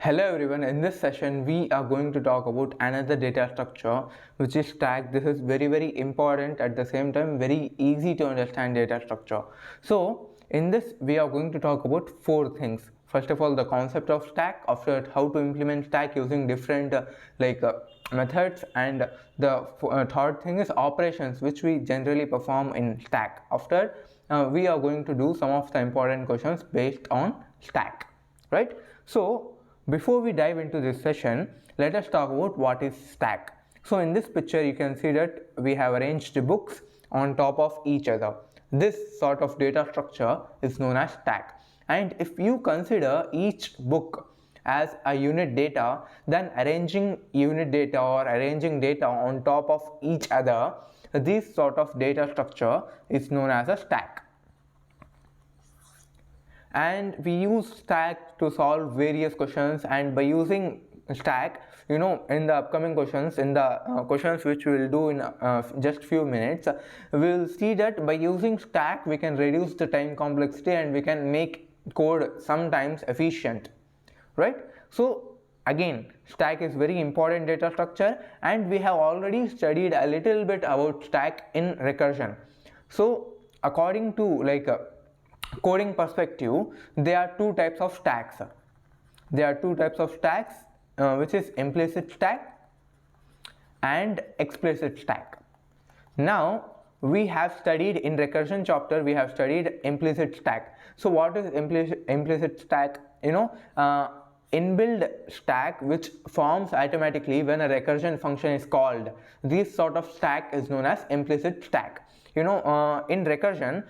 Hello everyone, in this session we are going to talk about another data structure which is stack. This is very important, at the same time very easy to understand data structure. So in this we are going to talk about four things. First of all, the concept of stack, after it how to implement stack using different methods, and the third thing is operations which we generally perform in stack. After we are going to do some of the important questions based on stack, right? So before we dive into this session, let us talk about what is stack. So in this picture you can see that we have arranged books on top of each other. This sort of data structure is known as stack. And if you consider each book as a unit data, then arranging unit data or arranging data on top of each other, this sort of data structure is known as a stack. And we use stack to solve various questions, and by using stack, in the upcoming questions, in the questions which we will do in just few minutes, we will see that by using stack we can reduce the time complexity and we can make code sometimes efficient, right? So again, stack is very important data structure, and we have already studied a little bit about stack in recursion. So according to coding perspective, there are two types of stacks. Which is implicit stack and explicit stack. Now we have studied in recursion chapter, we have studied implicit stack. So what is implicit stack? Inbuilt stack which forms automatically when a recursion function is called. This sort of stack is known as implicit stack. In recursion,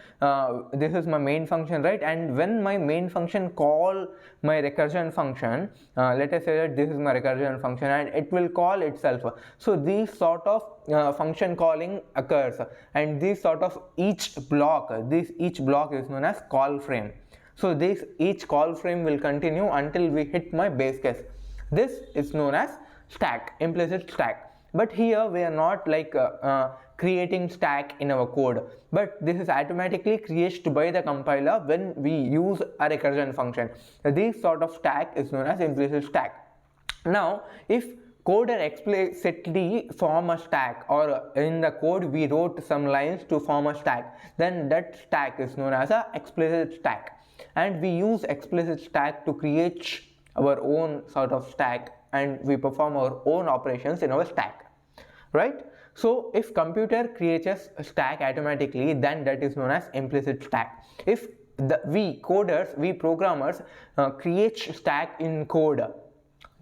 this is my main function, right? And when my main function call my recursion function, let us say that this is my recursion function and it will call itself. So this sort of function calling occurs, and this sort of each block is known as call frame. So this each call frame will continue until we hit my base case. This is known as stack, implicit stack. But here we are not creating stack in our code, but this is automatically created by the compiler when we use a recursion function. This sort of stack is known as implicit stack. Now if coder explicitly form a stack, or in the code we wrote some lines to form a stack, then that stack is known as a explicit stack. And we use explicit stack to create our own sort of stack, and we perform our own operations in our stack, right? So if computer creates a stack automatically, then that is known as implicit stack. If we programmers create stack in code,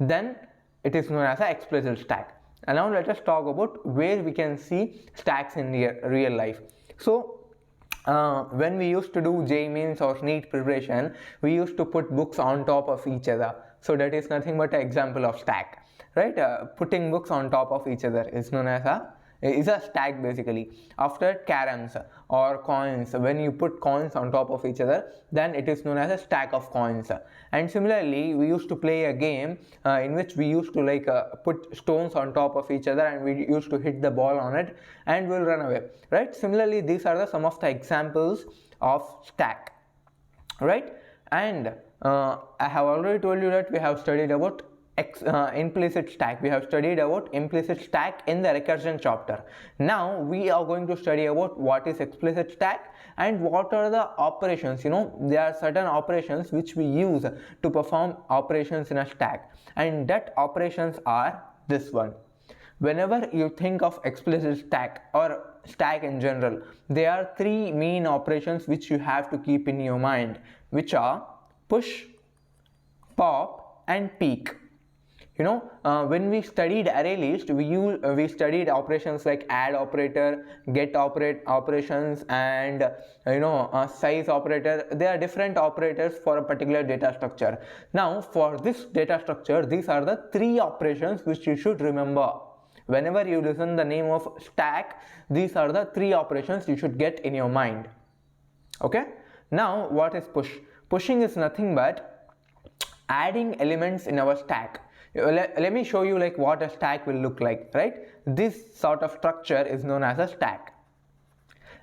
then it is known as an explicit stack. And now let us talk about where we can see stacks in real life. So when we used to do JEE or NEET preparation, we used to put books on top of each other. So that is nothing but an example of stack, right? Putting books on top of each other is known as a stack basically. After caroms or coins, when you put coins on top of each other, then it is known as a stack of coins. And similarly, we used to play a game in which we used to put stones on top of each other, and we used to hit the ball on it and we'll run away, right? Similarly, these are some of the examples of stack, right? And I have already told you that we have studied about implicit stack. We have studied about implicit stack in the recursion chapter. Now we are going to study about what is explicit stack and what are the operations. There are certain operations which we use to perform operations in a stack, and that operations are this one. Whenever you think of explicit stack or stack in general, there are three main operations which you have to keep in your mind, which are push, pop and peek. When we studied ArrayList, we studied operations like add operator, get operations, and size operator. There are different operators for a particular data structure. Now for this data structure, these are the three operations which you should remember. Whenever you listen the name of stack, these are the three operations you should get in your mind. Okay. Now what is push? Pushing is nothing but adding elements in our stack. Let me show you what a stack will look like, right? This sort of structure is known as a stack.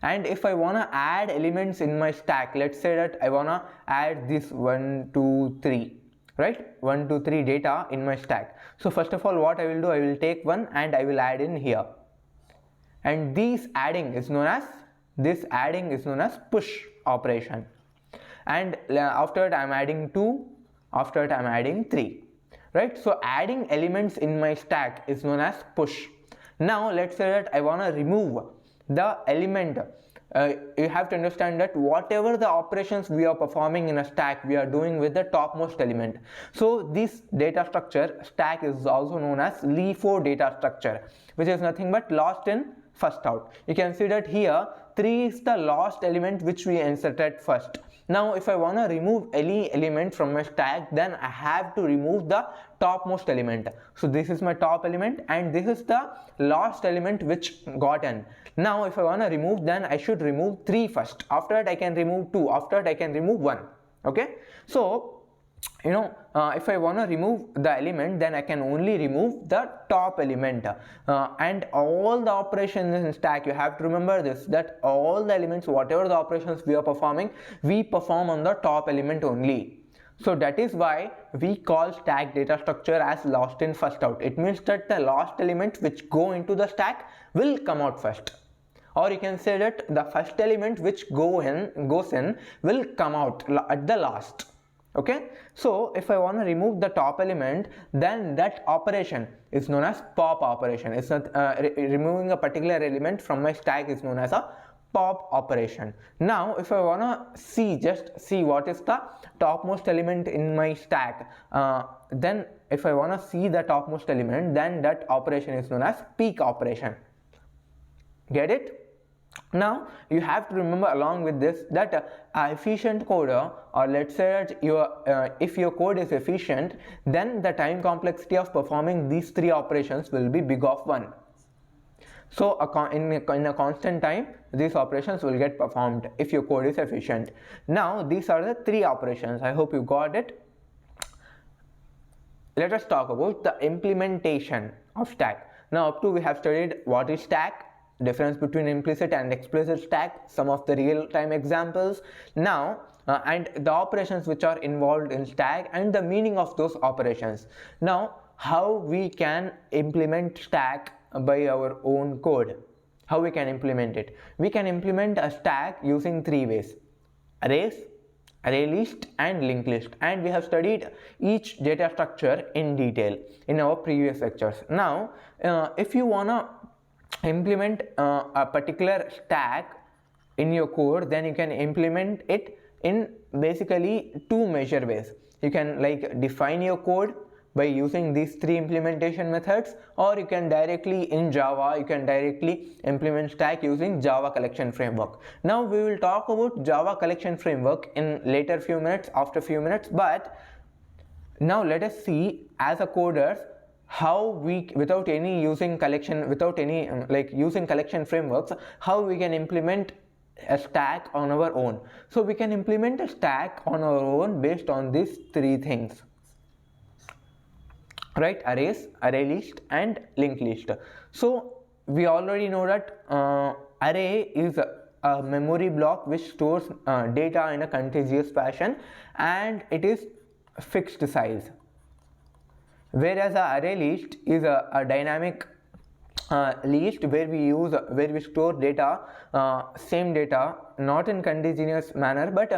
And if I want to add elements in my stack, let's say that I want to add this 1 2 3, right? 1 2 3 data in my stack. So first of all, what I will do, I will take one and I will add in here, and this adding is known as push operation. And after that I am adding 2, after that I am adding 3, right? So adding elements in my stack is known as push. Now let's say that I want to remove the element. You have to understand that whatever the operations we are performing in a stack, we are doing with the topmost element. So this data structure stack is also known as LIFO data structure, which is nothing but last in first out. You can see that here 3 is the last element which we inserted first. Now if I want to remove any element from my stack, then I have to remove the topmost element. So this is my top element and this is the last element which got in. Now if I want to remove, then I should remove 3 first. After that I can remove 2. After that I can remove 1. Okay, so if I want to remove the element, then I can only remove the top element, and all the operations in stack, you have to remember this, that all the elements, whatever the operations we are performing, we perform on the top element only. So that is why we call stack data structure as last in first out. It means that the last element which go into the stack will come out first, or you can say that the first element which goes in will come out at the last. Okay, so if I want to remove the top element, then that operation is known as pop operation. It's not removing a particular element from my stack is known as a pop operation. Now if I want to just see what is the topmost element in my stack, then if I want to see the topmost element, then that operation is known as peek operation. Get it? Now you have to remember along with this that efficient coder, or let's say that if your code is efficient, then the time complexity of performing these 3 operations will be big of 1. So in a constant time these operations will get performed if your code is efficient. Now these are the 3 operations. I hope you got it. Let us talk about the implementation of stack. Now up to we have studied what is stack, difference between implicit and explicit stack, some of the real-time examples, now and the operations which are involved in stack and the meaning of those operations. Now how we can implement stack by our own code. How we can implement it? We can implement a stack using 3 ways: arrays, ArrayList and LinkedList, and we have studied each data structure in detail in our previous lectures. Now if you wanna implement a particular stack in your code, then you can implement it in basically 2 major ways. You can define your code by using these 3 implementation methods, or you can directly in Java, you can directly implement stack using Java collection framework. Now we will talk about Java collection framework in later few minutes, after few minutes, but now let us see as a coders how we, without any using collection frameworks, how we can implement a stack on our own. So we can implement a stack on our own based on these 3 things, right? Arrays, ArrayList and LinkedList. So we already know that array is a memory block which stores data in a contiguous fashion, and it is fixed size, whereas a array list is a dynamic list where we store data, same data, not in continuous manner, but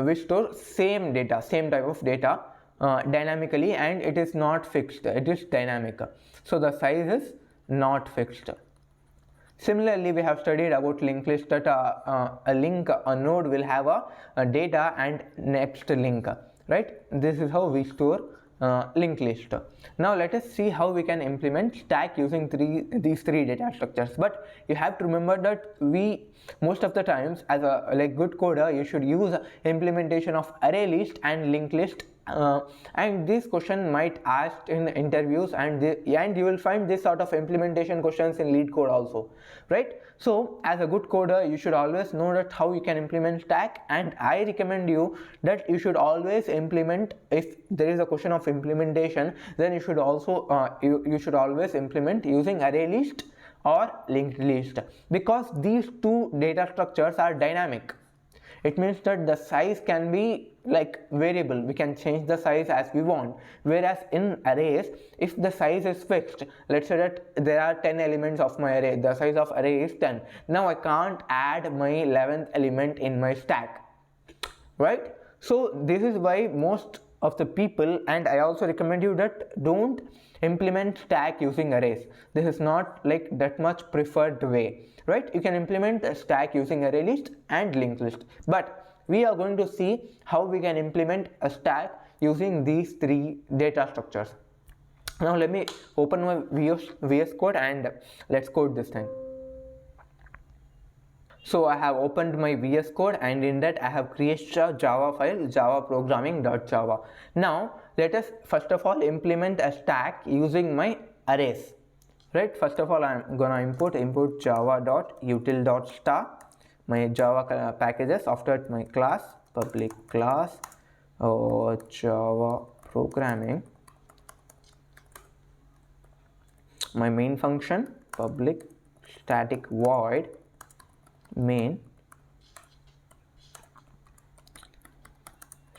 we store same data, same type of data dynamically, and it is not fixed, it is dynamic, so the size is not fixed. Similarly, we have studied about linked list that a node will have a data and next link, right? This is how we store linked list. Now let us see how we can implement stack using these three data structures. But you have to remember that most of the times as a good coder, you should use implementation of array list and linked list. And this question might asked in interviews, and you will find this sort of implementation questions in lead code also, right? So as a good coder, you should always know that how you can implement stack, and I recommend you that you should always implement, if there is a question of implementation, then you should also you should always implement using array list or linked list, because these two data structures are dynamic. It means that the size can be like variable, we can change the size as we want. Whereas in arrays, if the size is fixed, let's say that there are 10 elements of my array, the size of array is 10. Now I can't add my 11th element in my stack, right? So this is why most of the people, and I also recommend you that don't implement stack using arrays. This is not like that much preferred way, right? You can implement a stack using ArrayList and LinkedList, but we are going to see how we can implement a stack using these three data structures. Now let me open my VS Code and let's code this thing. So I have opened my VS Code, and in that I have created a Java file, javaprogramming.java. Now let us first of all implement a stack using my arrays, right? First of all, I'm gonna import java.util.star, my Java packages. After that, my class, public class Java programming, my main function, public static void main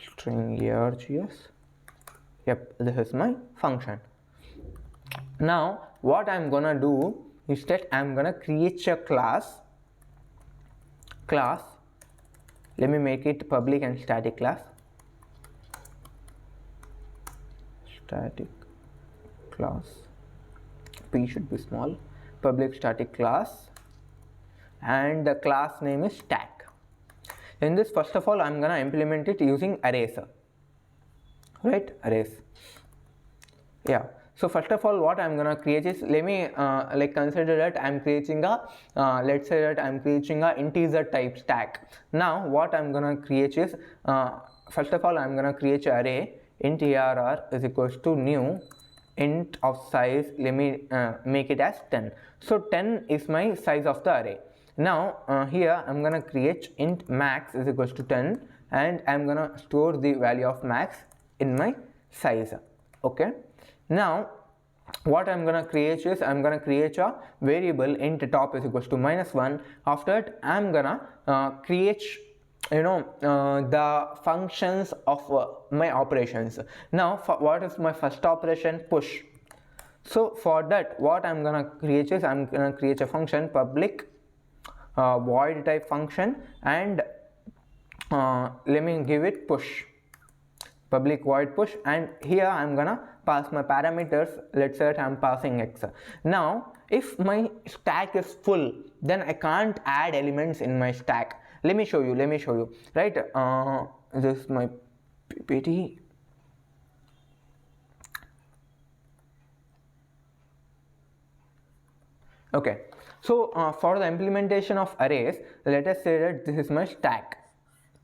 string args. Yep, this is my function. Now what I'm gonna do is that I'm gonna create a class. Let me make it public and static class. Static class, p should be small, public static class, and the class name is stack. In this, first of all, I'm gonna implement it using arrays, right? Arrays. Yeah. So first of all, what I'm gonna create is, let me like consider that I'm creating a let's say that I'm creating a integer type stack. Now what I'm gonna create is, first of all, I'm gonna create an array int arr is equals to new int of size. Let me make it as 10. So 10 is my size of the array. Now here I'm gonna create int max is equals to 10, and I'm gonna store the value of max in my size. Okay. Now what I'm gonna create is, I'm gonna create a variable int top is equals to -1. After that, I'm gonna create the functions of my operations. Now what is my first operation? Push. So for that, what I'm gonna create is, I'm gonna create a function, public void type function, and let me give it push, public void push, and here I'm gonna pass my parameters. Let's say that I'm passing x. Now if my stack is full, then I can't add elements in my stack. Let me show you, right? This is my ppt. Okay, so for the implementation of arrays, let us say that this is my stack.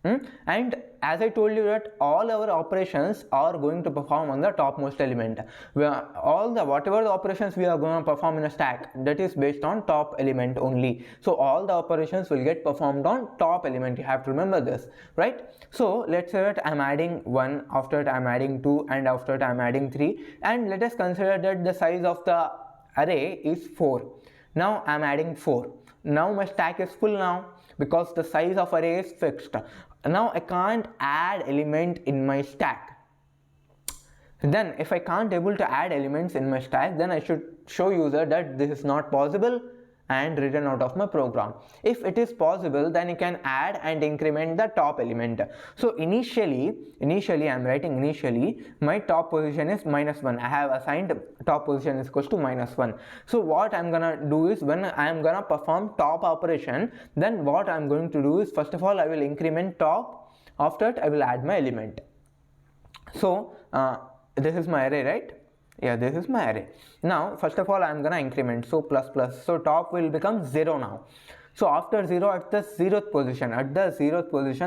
And as I told you that all our operations are going to perform on the topmost element. Whatever the operations we are going to perform in a stack, that is based on top element only. So all the operations will get performed on top element. You have to remember this, right? So let's say that I'm adding 1, after that I'm adding 2, and after that I'm adding 3, and let us consider that the size of the array is 4. Now I'm adding 4. Now my stack is full now, because the size of array is fixed. Now I can't add element in my stack. Then if I can't able to add elements in my stack, then I should show user that this is not possible and return out of my program. If it is possible, then you can add and increment the top element. So initially I'm writing initially my top position is -1. I have assigned top position is equals to -1. So what I'm gonna do is, when I'm gonna perform top operation, then what I'm going to do is, first of all I will increment top. After that I will add my element. So this is my array, right? Yeah, this is my array. Now first of all I'm gonna increment, so plus plus, so top will become 0 now. So after 0, at the 0th position,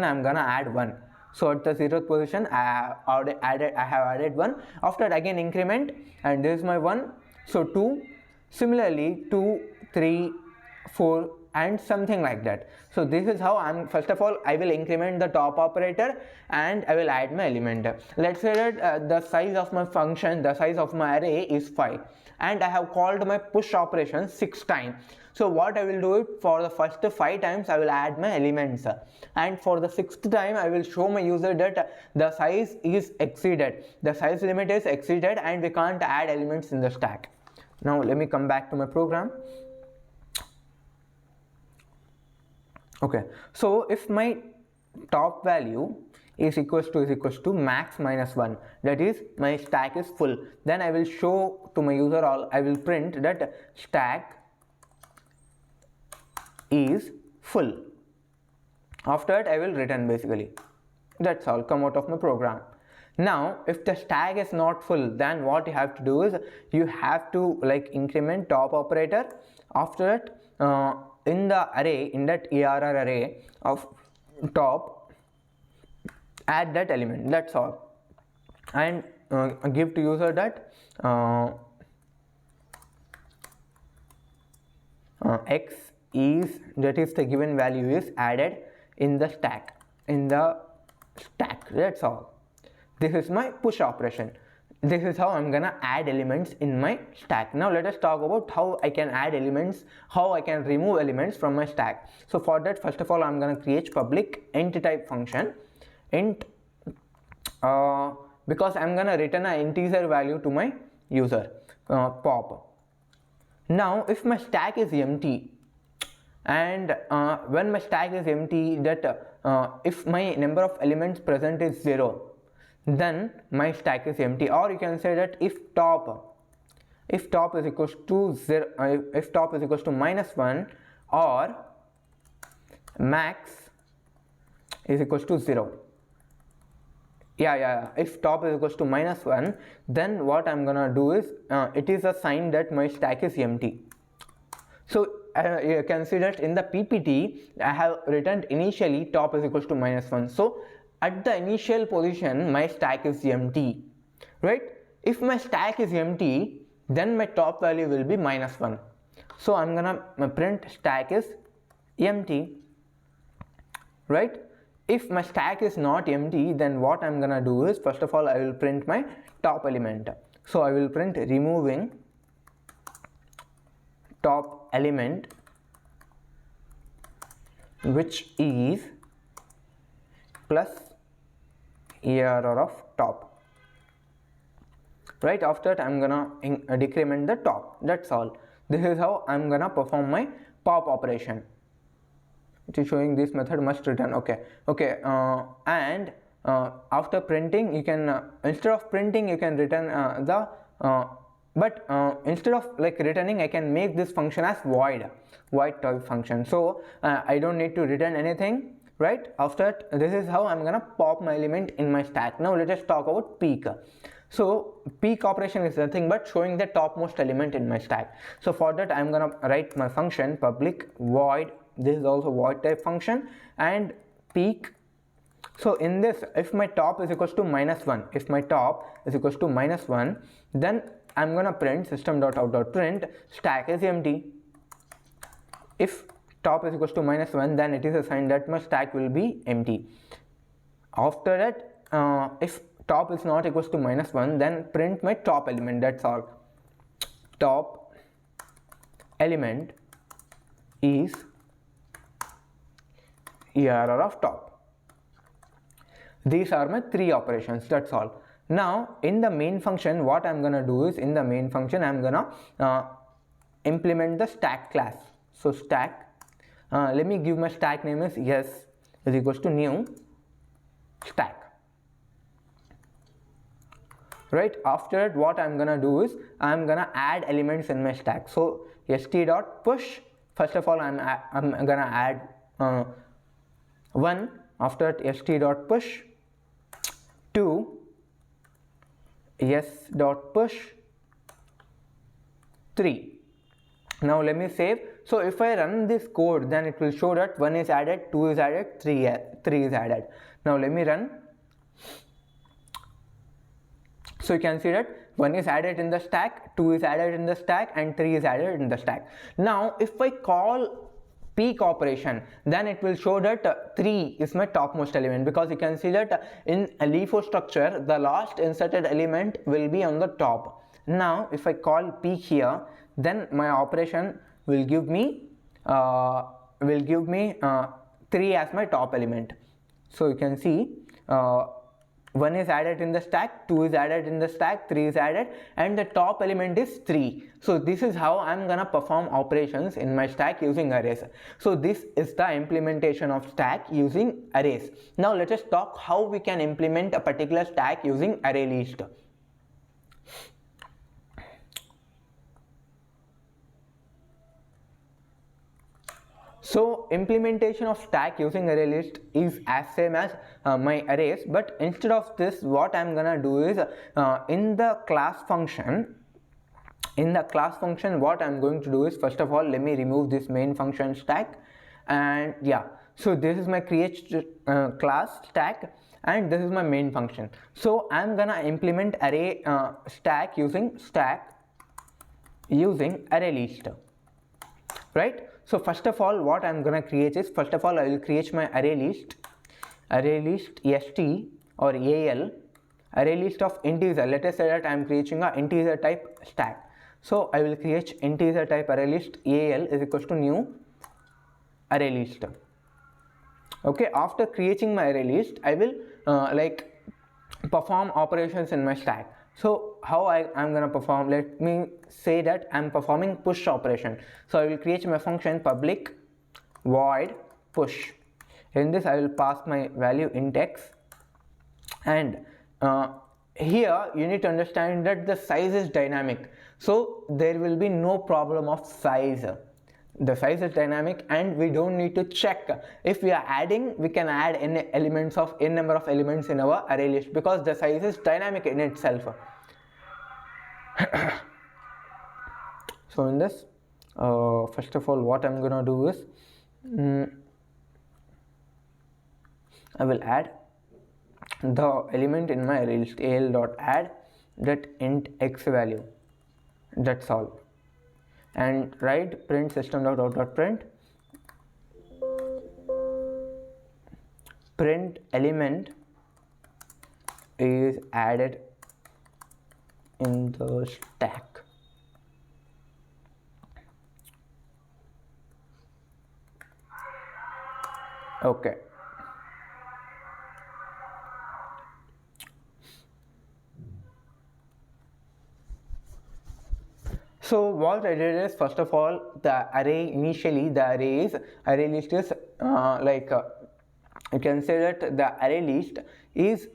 I'm gonna add 1. So at the 0th position I have added 1. After that again increment, and this is my 1, so 2. Similarly 2, 3, 4, and something like that. So this is how first of all I will increment the top operator and I will add my element. Let's say that the size of my function, the size of my array is 5, and I have called my push operation 6 times. So what I will do it for the first 5 times I will add my elements, and for the 6th time I will show my user that the size is exceeded, the size limit is exceeded and we can't add elements in the stack. Now let me come back to my program. Okay, so if my top value is equals to max minus 1, that is my stack is full, then I will show to my user, all I will print that stack is full. After that I will return, basically that's all, come out of my program. Now if the stack is not full, then what you have to do is you have to like increment top operator. After that in the array, in that ARR array of top, add that element, that's all, and give to user that x is, that is the given value is added in the stack, that's all. This is my push operation. This is how I'm gonna add elements in my stack. Now let us talk about how I can add elements, how I can remove elements from my stack. So for that, first of all I'm gonna create public int type function, int because I'm gonna return an integer value to my user, pop. Now if my stack is empty, and when my stack is empty, that if my number of elements present is 0, then my stack is empty. Or you can say that if top is equals to 0, if top is equals to -1, or max is equals to 0. If top is equals to -1, then what I'm gonna do is it is a sign that my stack is empty. So you can see that in the PPT I have written initially top is equals to -1. So at the initial position my stack is empty, right? If my stack is empty, then my top value will be -1. So I'm gonna print stack is empty, right? If my stack is not empty, then what I'm gonna do is, first of all I will print my top element. So I will print removing top element, which is plus ARR of top, right? After that I'm gonna decrement the top, that's all. This is how I'm gonna perform my pop operation. It is showing this method must return. And after printing you can instead of printing you can return instead of like returning, I can make this function as void type function. So I don't need to return anything, right? After that, this is how I'm gonna pop my element in my stack. Now let us talk about peek. So peek operation is nothing but showing the topmost element in my stack. So for that I'm gonna write my function public void, this is also void type function, and peek. So in this, if my top is equals to -1, if my top is equals to -1, then I'm gonna print system.out.print stack is empty. If top is equals to -1, then it is a sign that my stack will be empty. After that, if top is not equals to -1, then print my top element, that's all. Top element is ARR of top. These are my 3 operations, that's all. Now in the main function, what I'm gonna do is, in the main function I'm gonna implement the stack class. So stack, let me give my stack name is yes is equals to new stack, right? After that, what I'm gonna do is I'm gonna add elements in my stack. So st.push, first of all I'm gonna add 1. After that, st.push 2, s.push 3. Now let me save. So if I run this code, then it will show that 1 is added, 2 is added, 3 is added. Now let me run. So you can see that 1 is added in the stack, 2 is added in the stack, and 3 is added in the stack. Now if I call peak operation, then it will show that 3 is my topmost element, because you can see that in a LIFO structure the last inserted element will be on the top. Now if I call peak here, then my operation will give me 3 as my top element. So you can see 1 is added in the stack, 2 is added in the stack, 3 is added, and the top element is 3. So this is how I'm gonna perform operations in my stack using arrays. So this is the implementation of stack using arrays. Now let us talk how we can implement a particular stack using ArrayList. So implementation of stack using ArrayList is as same as my arrays, but instead of this, what I'm gonna do is in the class function, what I'm going to do is, first of all, let me remove this main function stack, and yeah, so this is my create class stack, and this is my main function. So I'm gonna implement array stack using ArrayList, right? So first of all, what I'm gonna create is, first of all, I will create my ArrayList st or al, ArrayList of integer. Let us say that I'm creating a integer type stack. So I will create integer type ArrayList al is equals to new ArrayList. Okay, after creating my ArrayList, I will perform operations in my stack. So how I'm gonna perform, let me say that I'm performing push operation. So I will create my function public void push. In this I will pass my value int x, and here you need to understand that the size is dynamic, so there will be no problem of size. The size is dynamic, and we don't need to check if we are adding. We can add n number of elements in our array list, because the size is dynamic in itself. So in this, first of all, what I'm gonna do is I will add the element in my array list, al.add that int x value. That's all. And write print system.out.print print element is added in the stack. Okay. So what I did is, first of all, the array initially, the array list is you can say that the array list is,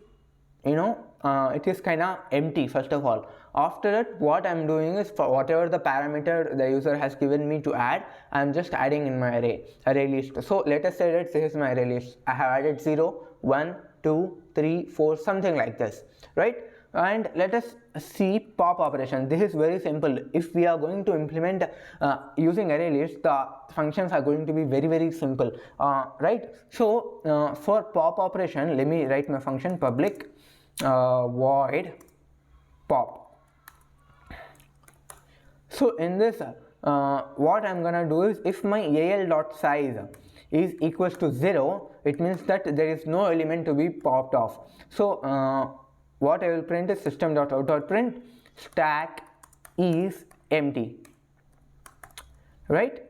it is kind of empty. First of all, after that, what I'm doing is, for whatever the parameter the user has given me to add, I'm just adding in my array list. So let us say that this is my array list. I have added 0, 1, 2, 3, 4, something like this, right? And let us see pop operation. This is very simple. If we are going to implement using ArrayList, the functions are going to be very simple, right? So for pop operation, let me write my function public void pop. So in this, what I'm gonna do is, if my al.size is equals to 0, it means that there is no element to be popped off. So what I will print is system.out.print stack is empty, right?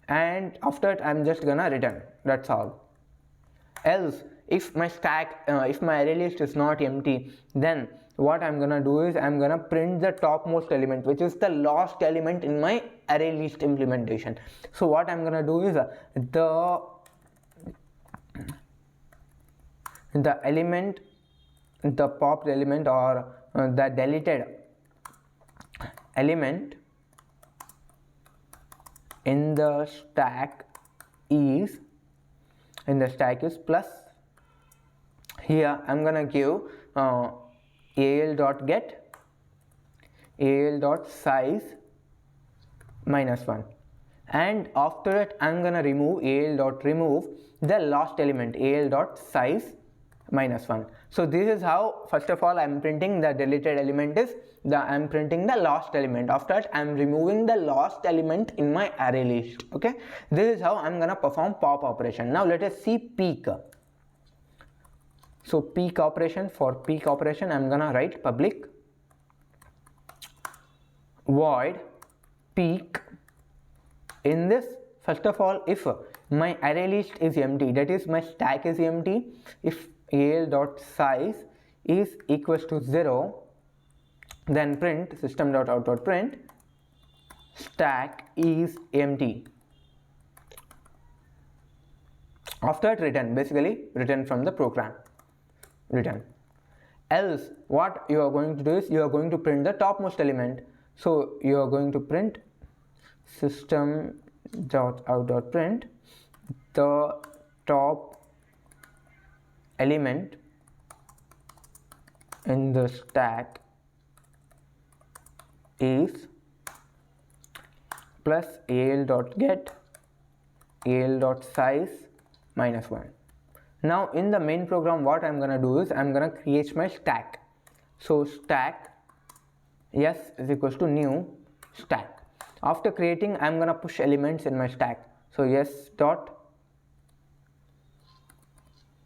And after that, I'm just gonna return. That's all. Else, if my stack, if my array list is not empty, then what I'm gonna do is, I'm gonna print the topmost element, which is the last element in my array list implementation. So what I'm gonna do is, the element, the popped element, or the deleted element in the stack is plus. Here I'm gonna give al.get al.size -1, and after it I'm gonna remove al.remove the last element al.size minus 1. So this is how, first of all, I'm printing the deleted element is I'm printing the lost element. After that, I'm removing the lost element in my array list. Okay, this is how I'm gonna perform pop operation. Now let us see peek. So peek operation, for peek operation I'm gonna write public void peek. In this, first of all, if my array list is empty, that is my stack is empty, if al.size is equals to 0, then print system.out.print stack is empty. After that, return, basically return from the program, return. Else what you are going to do is you are going to print the topmost element. So you are going to print system.out.print the top element in the stack is plus al.get al.size minus 1. Now in the main program, what I'm gonna do is I'm gonna create my stack. So stack yes is equals to new stack. After creating, I'm gonna push elements in my stack. So yes dot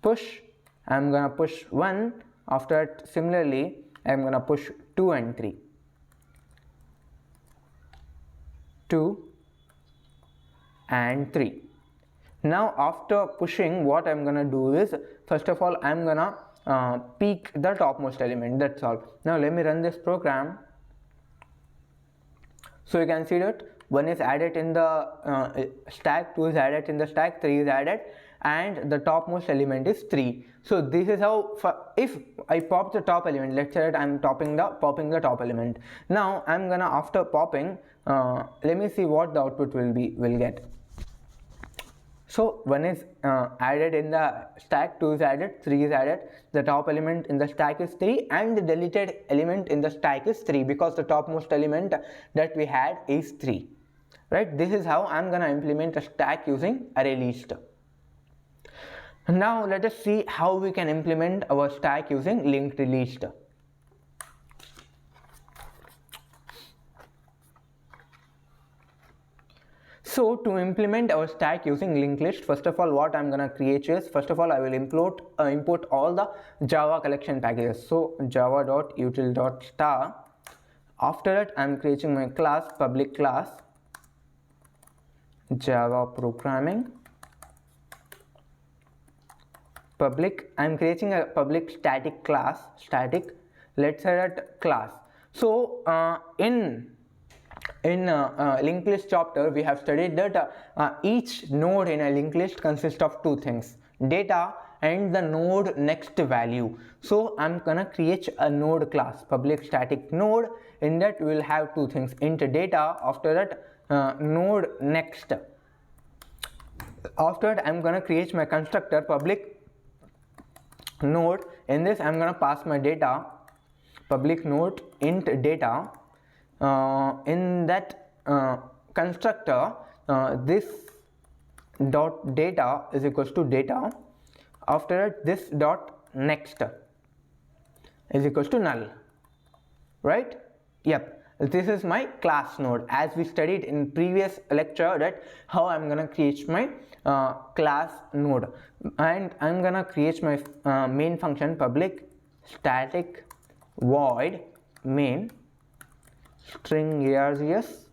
push, I'm gonna push 1. After that, similarly, I'm gonna push 2 and 3. 2 and 3. Now after pushing, what I'm gonna do is, first of all, I'm gonna peek the topmost element. That's all. Now let me run this program. So you can see that 1 is added in the stack, 2 is added in the stack, 3 is added, and the topmost element is 3. So this is how, if I pop the top element, let's say that I'm popping the top element. Now I'm gonna, after popping, let me see what the output will get. So 1 is added in the stack, 2 is added, 3 is added, the top element in the stack is 3, and the deleted element in the stack is 3, because the topmost element that we had is 3. Right? This is how I'm gonna implement a stack using ArrayList. Now let us see how we can implement our stack using LinkedList. So to implement our stack using LinkedList, first of all, what I'm gonna create is, first of all, I will import all the Java collection packages. So java.util.star. After that, I'm creating my class, public class Java programming. Public, I'm creating a public static class, static, let's say that class. So in linked list chapter, we have studied that each node in a linked list consists of two things: data and the node next value. So I'm gonna create a node class, public static node. In that we will have two things: int data, after that node next. After that, I'm gonna create my constructor public node. In this, I'm gonna pass my data, public node int data. In that constructor, this dot data is equals to data. After that, this dot next is equals to null. Right? Yep. This is my class node, as we studied in previous lecture, that how I'm gonna create my class node. And I'm gonna create my main function, public static void main string args,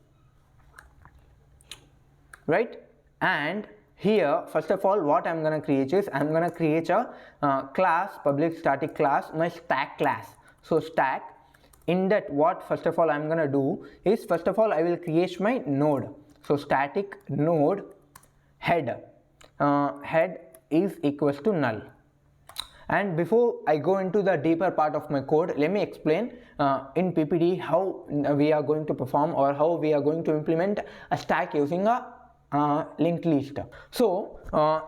right? And here, first of all, what I'm gonna create is, I'm gonna create a class, public static class, my stack class. So stack, in that, what first of all I'm gonna do is, first of all, I will create my node. So static node head, head is equals to null. And before I go into the deeper part of my code, let me explain in PPT how we are going to perform, or how we are going to implement a stack using a linked list. So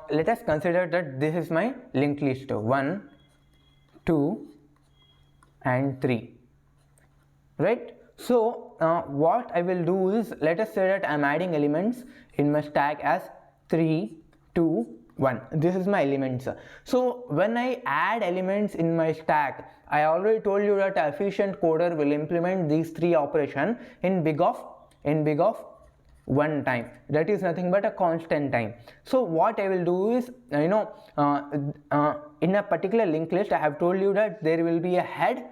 let us consider that this is my linked list: 1, 2 and 3, right? So what I will do is, let us say that I'm adding elements in my stack as 3, 2 1. This is my elements. So when I add elements in my stack, I already told you that efficient coder will implement these 3 operations in big of one time. That is nothing but a constant time. So what I will do is, in a particular linked list, I have told you that there will be a head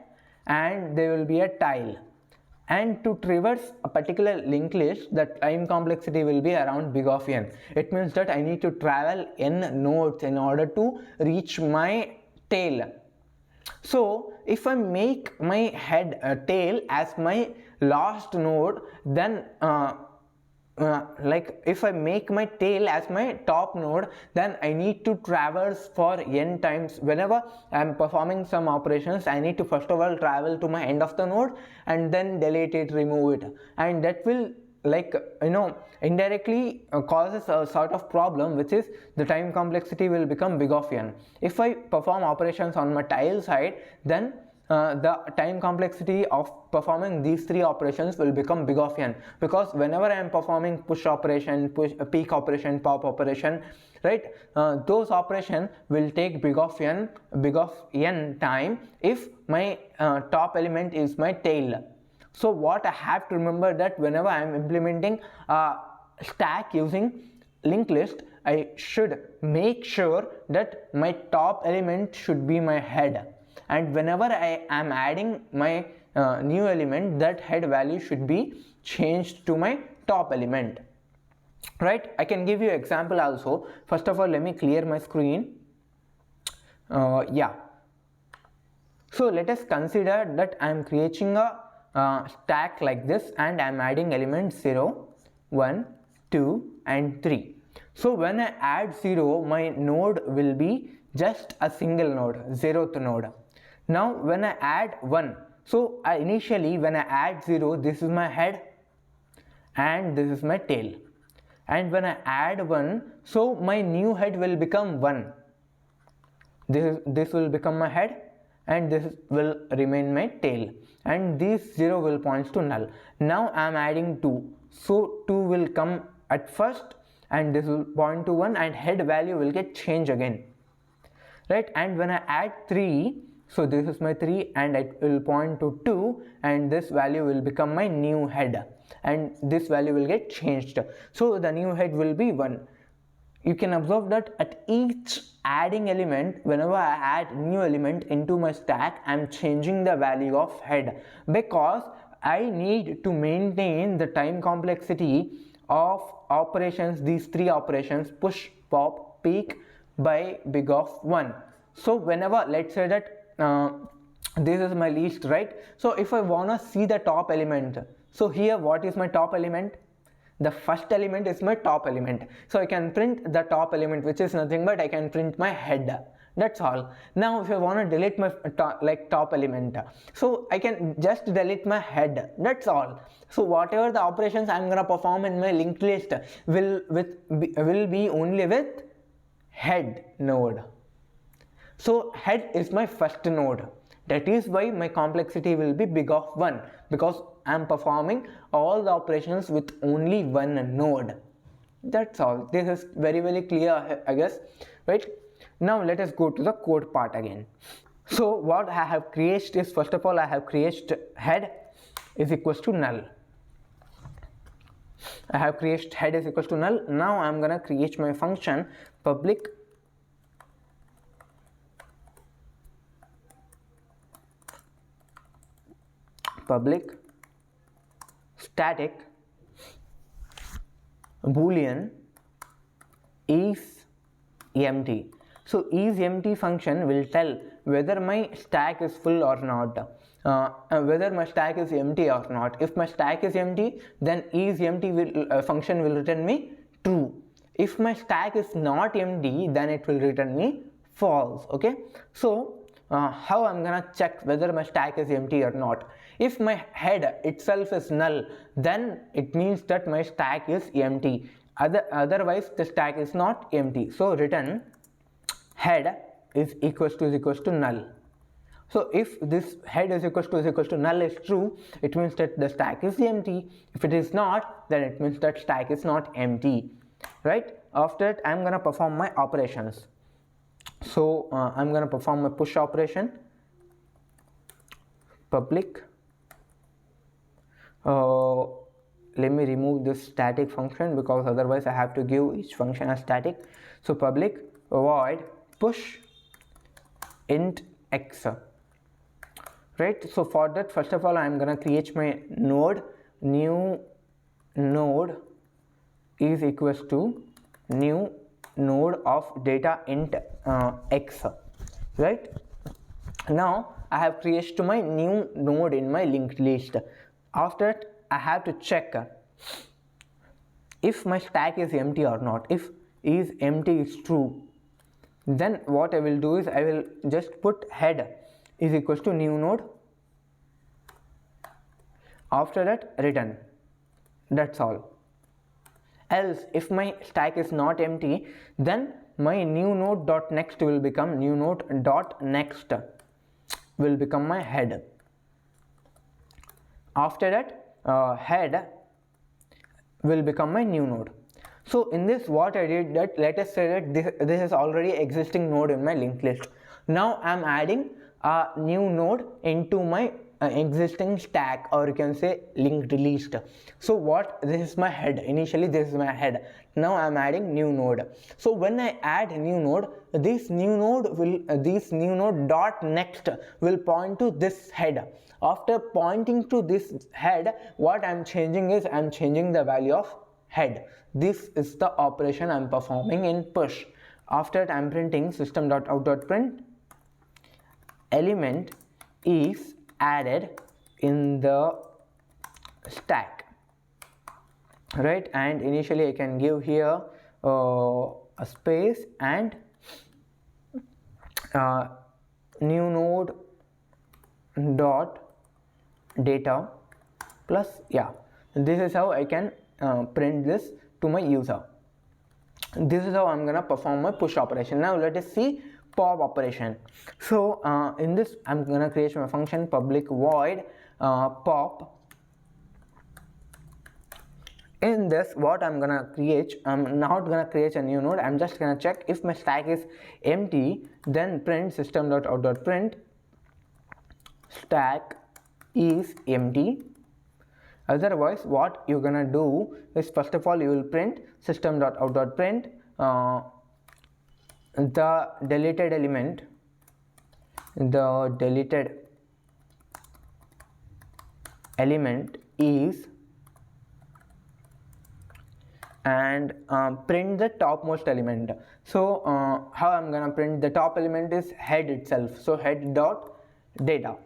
and there will be a tail. And to traverse a particular linked list, the time complexity will be around big of n. It means that I need to travel n nodes in order to reach my tail. So if I make my tail as my last node, then like if I make my tail as my top node, then I need to traverse for n times. Whenever I am performing some operations, I need to first of all travel to my end of the node and then delete it, remove it, and that will, like, indirectly causes a sort of problem, which is the time complexity will become big of n. If I perform operations on my tail side, then the time complexity of performing these 3 operations will become big of n, because whenever I am performing push operation, peek operation, pop operation, right, those operations will take big of n time if my top element is my tail. So what I have to remember, that whenever I am implementing a stack using linked list, I should make sure that my top element should be my head, and whenever I am adding my new element, that head value should be changed to my top element, right? I can give you example also. First of all, let me clear my screen. Yeah, so let us consider that I am creating a stack like this, and I am adding elements 0, 1, 2 and 3. So when I add 0, my node will be just a single node, 0th node. Now when I add 1, so initially when I add 0, this is my head and this is my tail, and when I add 1, so my new head will become 1. This will become my head and this will remain my tail, and this 0 will point to null. Now I am adding 2, so 2 will come at first and this will point to 1, and head value will get changed again, right? And when I add 3, so this is my 3 and it will point to 2, and this value will become my new head, and this value will get changed. So the new head will be 1. You can observe that at each adding element, whenever I add new element into my stack, I am changing the value of head, because I need to maintain the time complexity of operations, these 3 operations, push, pop, peek, by big of 1. So whenever, let's say that this is my list, right? So if I wanna see the top element, so here what is my top element? The first element is my top element, so I can print the top element, which is nothing but I can print my head. That's all. Now if I want to delete my top element, so I can just delete my head. That's all. So whatever the operations I'm gonna perform in my linked list will be only with head node. So head is my first node. That is why my complexity will be big of 1, because I am performing all the operations with only one node. That's all. This is very clear, I guess, right? Now let us go to the code part again. So what I have created is, first of all, I have created head is equals to null. I have created head is equals to null. Now I am gonna create my function public static boolean is empty. So is empty function will tell whether my stack is full or not, whether my stack is empty or not. If my stack is empty, then is empty function will return me true. If my stack is not empty, then it will return me false. Okay, so how I'm gonna check whether my stack is empty or not? If my head itself is null, then it means that my stack is empty. Otherwise the stack is not empty. So return head is equals to null. So if this head is equals to null is true, it means that the stack is empty. If it is not, then it means that stack is not empty, right? After that I'm gonna perform my operations. So I'm gonna perform my push operation, public. Let me remove this static function because otherwise I have to give each function as static. So public void push int x, right? So for that, first of all, I'm gonna create my node. New node is equals to new node of data int x, right? Now I have created my new node in my linked list. After that, I have to check if my stack is empty or not. If is empty is true, then what I will do is I will just put head is equals to new node. After that, return. That's all. Else, if my stack is not empty, then my new node dot next will become new node dot next will become my head. After that, head will become my new node. So in this, what I did, that let us say that this is already existing node in my linked list. Now I am adding a new node into my existing stack, or you can say linked list. So what, this is my head. Initially this is my head. Now I am adding new node. So when I add new node, this new node dot next will point to this head. After pointing to this head, what I am changing is I am changing the value of head. This is the operation I am performing in push. After that, I am printing system.out.print element is added in the stack, right? And initially I can give here a space and new node dot data plus, yeah, this is how I can print this to my user. This is how I'm gonna perform my push operation. Now let us see pop operation. So in this, I'm gonna create my function public void pop. In this, what I'm gonna create, I'm not gonna create a new node. I'm just gonna check if my stack is empty, then print system.out.print stack is empty. Otherwise, what you're gonna do is, first of all, you will print system.out.print the deleted element, is, and print the topmost element. So how I'm gonna print the top element is head itself. So head dot data.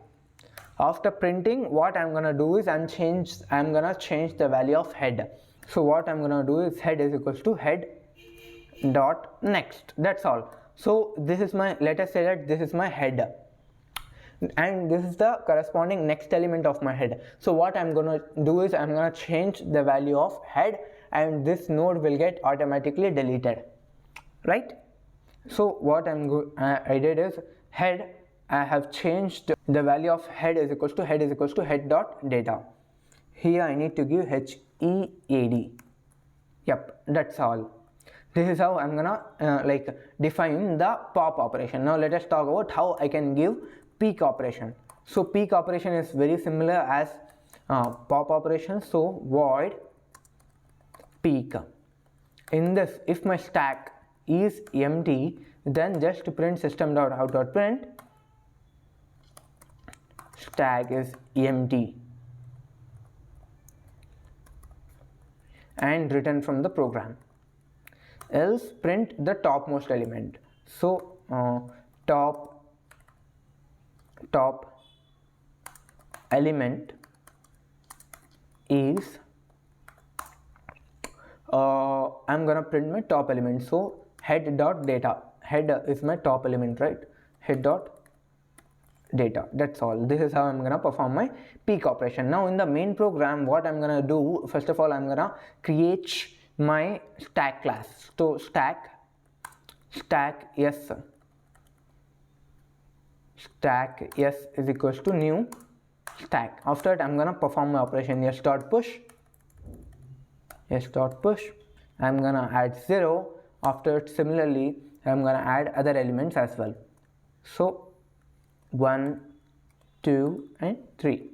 After printing, what I'm gonna do is I'm gonna change the value of head. So what I'm gonna do is head is equals to head dot next. That's all. So this is my, let us say that this is my head, and this is the corresponding next element of my head. So what I'm gonna do is I'm gonna change the value of head, and this node will get automatically deleted, right? So what I did is head, I have changed the value of head is equals to head dot data. Here I need to give HEAD. Yep, that's all. This is how I'm gonna define the pop operation. Now let us talk about how I can give peak operation. So peak operation is very similar as pop operation. So void peak. In this, if my stack is empty, then just print system.out.print stack is empty and return from the program. Else print the topmost element. So top element is I'm gonna print my top element. So head dot data. Head is my top element, right? Head dot data. That's all. This is how I'm gonna perform my peak operation. Now in the main program, what I'm gonna do, first of all, I'm gonna create my stack class. So stack yes is equals to new stack. After that, I'm gonna perform my operation yes dot push. I'm gonna add 0. After it, similarly I'm gonna add other elements as well. So 1, 2 and 3.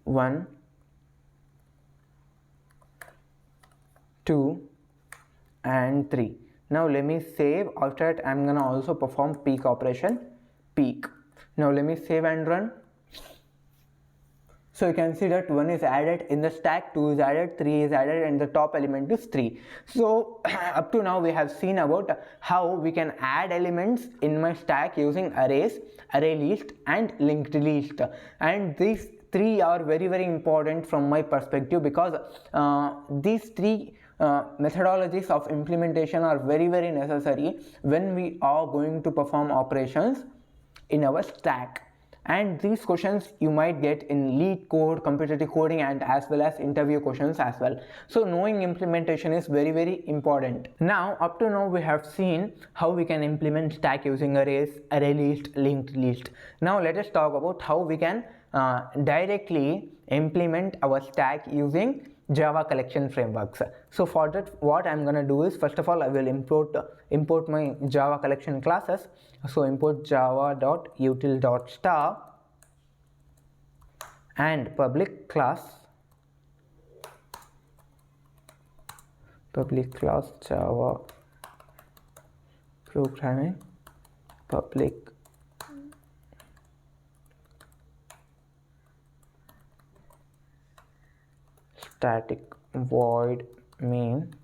1, 2 and 3. Now let me save. After that I'm gonna also perform peek operation, peek. Now let me save and run. So you can see that 1 is added in the stack, 2 is added, 3 is added, and the top element is 3. So up to now we have seen about how we can add elements in my stack using arrays, ArrayList and LinkedList. And these three are very important from my perspective, because these three methodologies of implementation are very necessary when we are going to perform operations in our stack. And these questions you might get in lead code, competitive coding, and as well as interview questions as well. So knowing implementation is very important. Now up to now we have seen how we can implement stack using arrays, ArrayList, LinkedList. Now let us talk about how we can directly implement our stack using Java collection frameworks. So for that, what I'm gonna do is, first of all I will import my Java collection classes. So import java.util.star and public class Java programming public static void main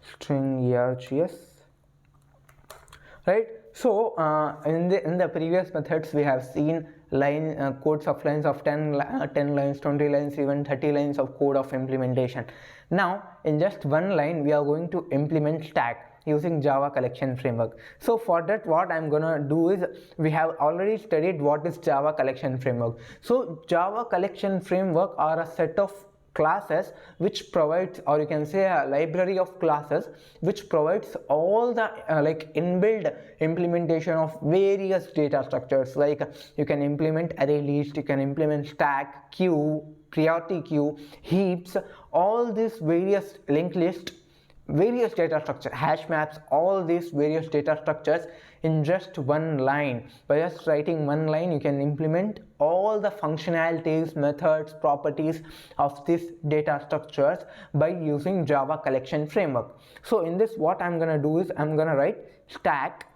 string args. Right. So in the previous methods we have seen codes of lines of 10 lines, 20 lines, even 30 lines of code of implementation. Now in just one line we are going to implement stack using Java collection framework. So for that, what I'm gonna do is, we have already studied what is Java collection framework. So Java collection framework are a set of classes which provides, or you can say a library of classes which provides all the like inbuilt implementation of various data structures. Like you can implement ArrayList, you can implement stack, queue, priority queue, heaps, all these various linked list, various data structure, hash maps, all these various data structures in just one line. By just writing one line, you can implement all the functionalities, methods, properties of these data structures by using Java collection framework. So in this, what I'm gonna do is, I'm gonna write stack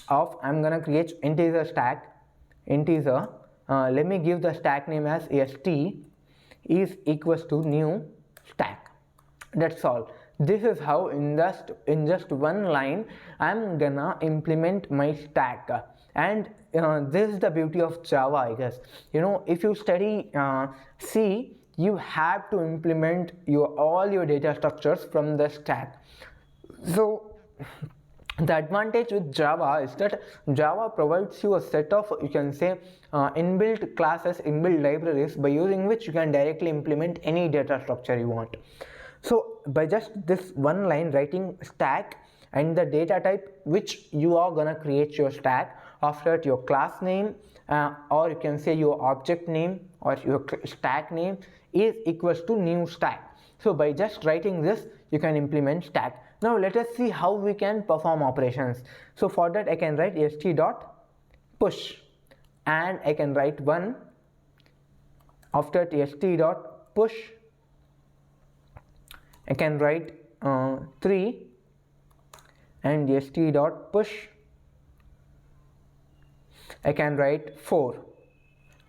of, I'm gonna create integer stack, integer, let me give the stack name as st is equals to new stack. That's all. This is how in just one line I'm gonna implement my stack. And this is the beauty of Java, I guess. If you study C, you have to implement all your data structures from the stack. So the advantage with Java is that Java provides you a set of, you can say, inbuilt classes, inbuilt libraries, by using which you can directly implement any data structure you want. So by just this one line writing stack and the data type which you are gonna create your stack, after that your class name or you can say your object name or your stack name is equals to new stack. So by just writing this, you can implement stack. Now let us see how we can perform operations. So for that, I can write st.push and I can write 1. After st.push, I can write 3 and st.push, I can write 4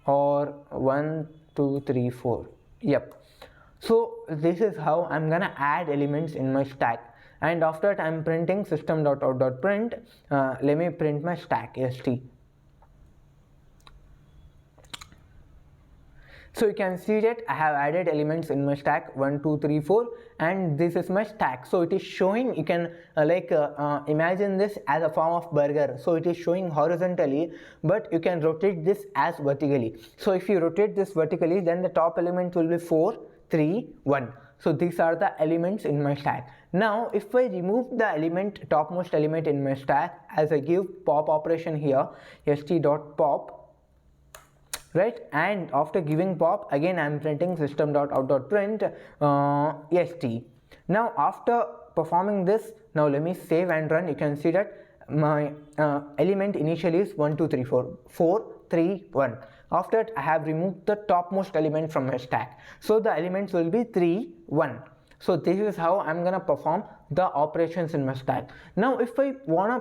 or 1, 2, 3, 4. Yep. So this is how I'm gonna add elements in my stack. And after that, I'm printing system.out.print. Let me print my stack st. So you can see that I have added elements in my stack 1, 2, 3, 4, and this is my stack. So it is showing, you can imagine this as a form of burger. So it is showing horizontally, but you can rotate this as vertically. So if you rotate this vertically, then the top element will be 4, 3, 1. So these are the elements in my stack. Now if I remove the topmost element in my stack, as I give pop operation here, st.pop, right? And after giving pop, again I'm printing system.out.print st. Now after performing this, now let me save and run. You can see that my element initially is 1 2 3 4 4 3 1. After that I have removed the topmost element from my stack, so the elements will be 3 1. So this is how I'm gonna perform the operations in my stack. Now if I wanna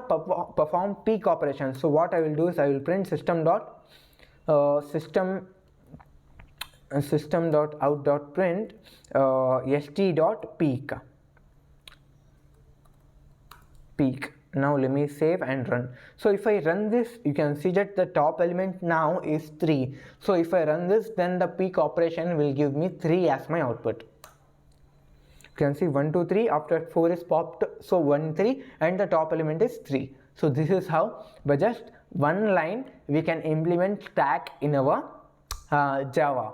perform peak operations, so what I will do is I will print system.out.print st.peak. Now let me save and run. So if I run this, you can see that the top element now is 3. So if I run this, then the peak operation will give me 3 as my output. You can see 1 2 3, after 4 is popped, so 1 3, and the top element is 3. So this is how by just one line we can implement stack in our Java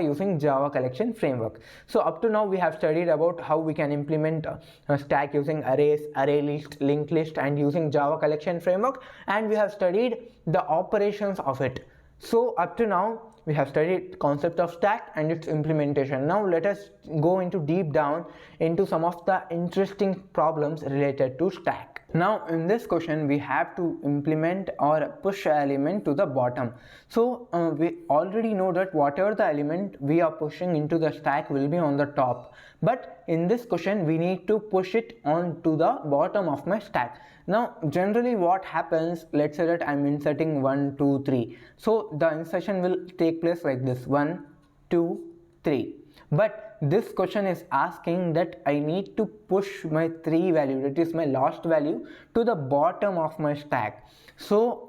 using Java collection framework. So up to now we have studied about how we can implement a stack using arrays, ArrayList, LinkedList, and using Java collection framework, and we have studied the operations of it. So up to now we have studied concept of stack and its implementation. Now let us go into deep down into some of the interesting problems related to stack. Now in this question we have to implement or push an element to the bottom. So we already know that whatever the element we are pushing into the stack will be on the top, but in this question we need to push it on to the bottom of my stack. Now generally what happens, let's say that I'm inserting 1 2 3, so the insertion will take place like this: 1 2 3. But this question is asking that I need to push my 3 value, that is my last value, to the bottom of my stack. So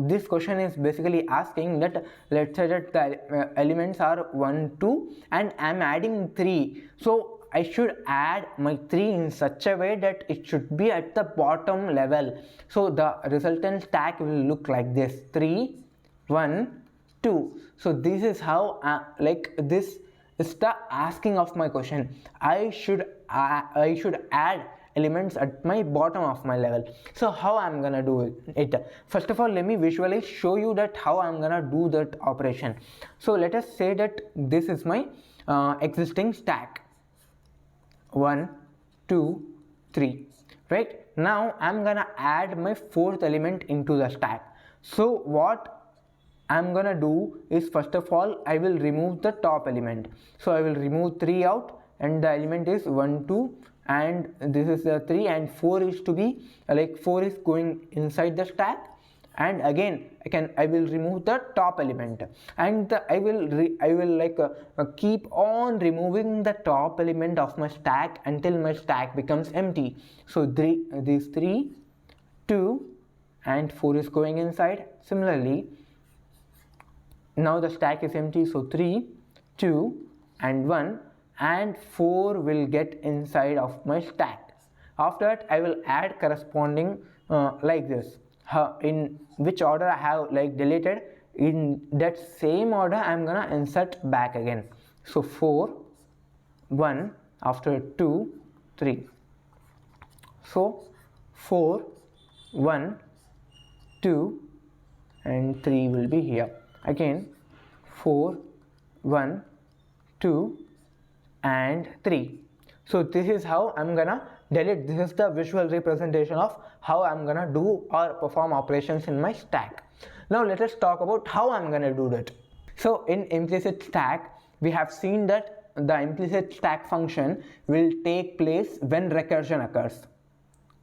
this question is basically asking that, let's say that the elements are 1 2 and I'm adding 3, so I should add my 3 in such a way that it should be at the bottom level. So the resultant stack will look like this: 3 1 2. So this is how this is the asking of my question. I should add elements at my bottom of my level. So how I'm gonna do it? First of all, let me visually show you that how I'm gonna do that operation. So let us say that this is my existing stack: 1 2 3, right? Now I'm gonna add my 4th element into the stack. So what I'm gonna do is, first of all, I will remove the top element. So I will remove 3 out, and the element is 1 2, and this is the 3, and 4 is to be 4 is going inside the stack, and again I will remove the top element, and I will keep on removing the top element of my stack until my stack becomes empty. So these 3 2 and 4 is going inside. Similarly, now the stack is empty, so 3 2 and 1 and 4 will get inside of my stack. After that I will add corresponding like this. In which order I have deleted, in that same order I am gonna insert back again. So 4 1 after 2 3. So 4 1 2 and 3 will be here. Again 4 1 2 and 3. So this is how I'm gonna delete. This is the visual representation of how I'm gonna do or perform operations in my stack. Now let us talk about how I'm gonna do that. So in implicit stack we have seen that the implicit stack function will take place when recursion occurs.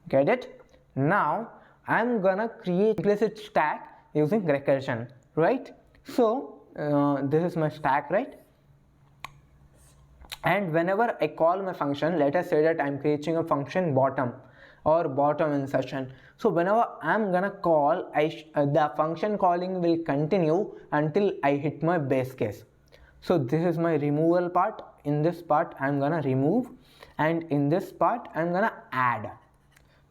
Get it? Now I'm gonna create implicit stack using recursion, right? So this is my stack, right? And whenever I call my function, let us say that I'm creating a function bottom or bottom insertion. So whenever I'm gonna call, the function calling will continue until I hit my base case. So this is my removal part. In this part I'm gonna remove, and in this part I'm gonna add,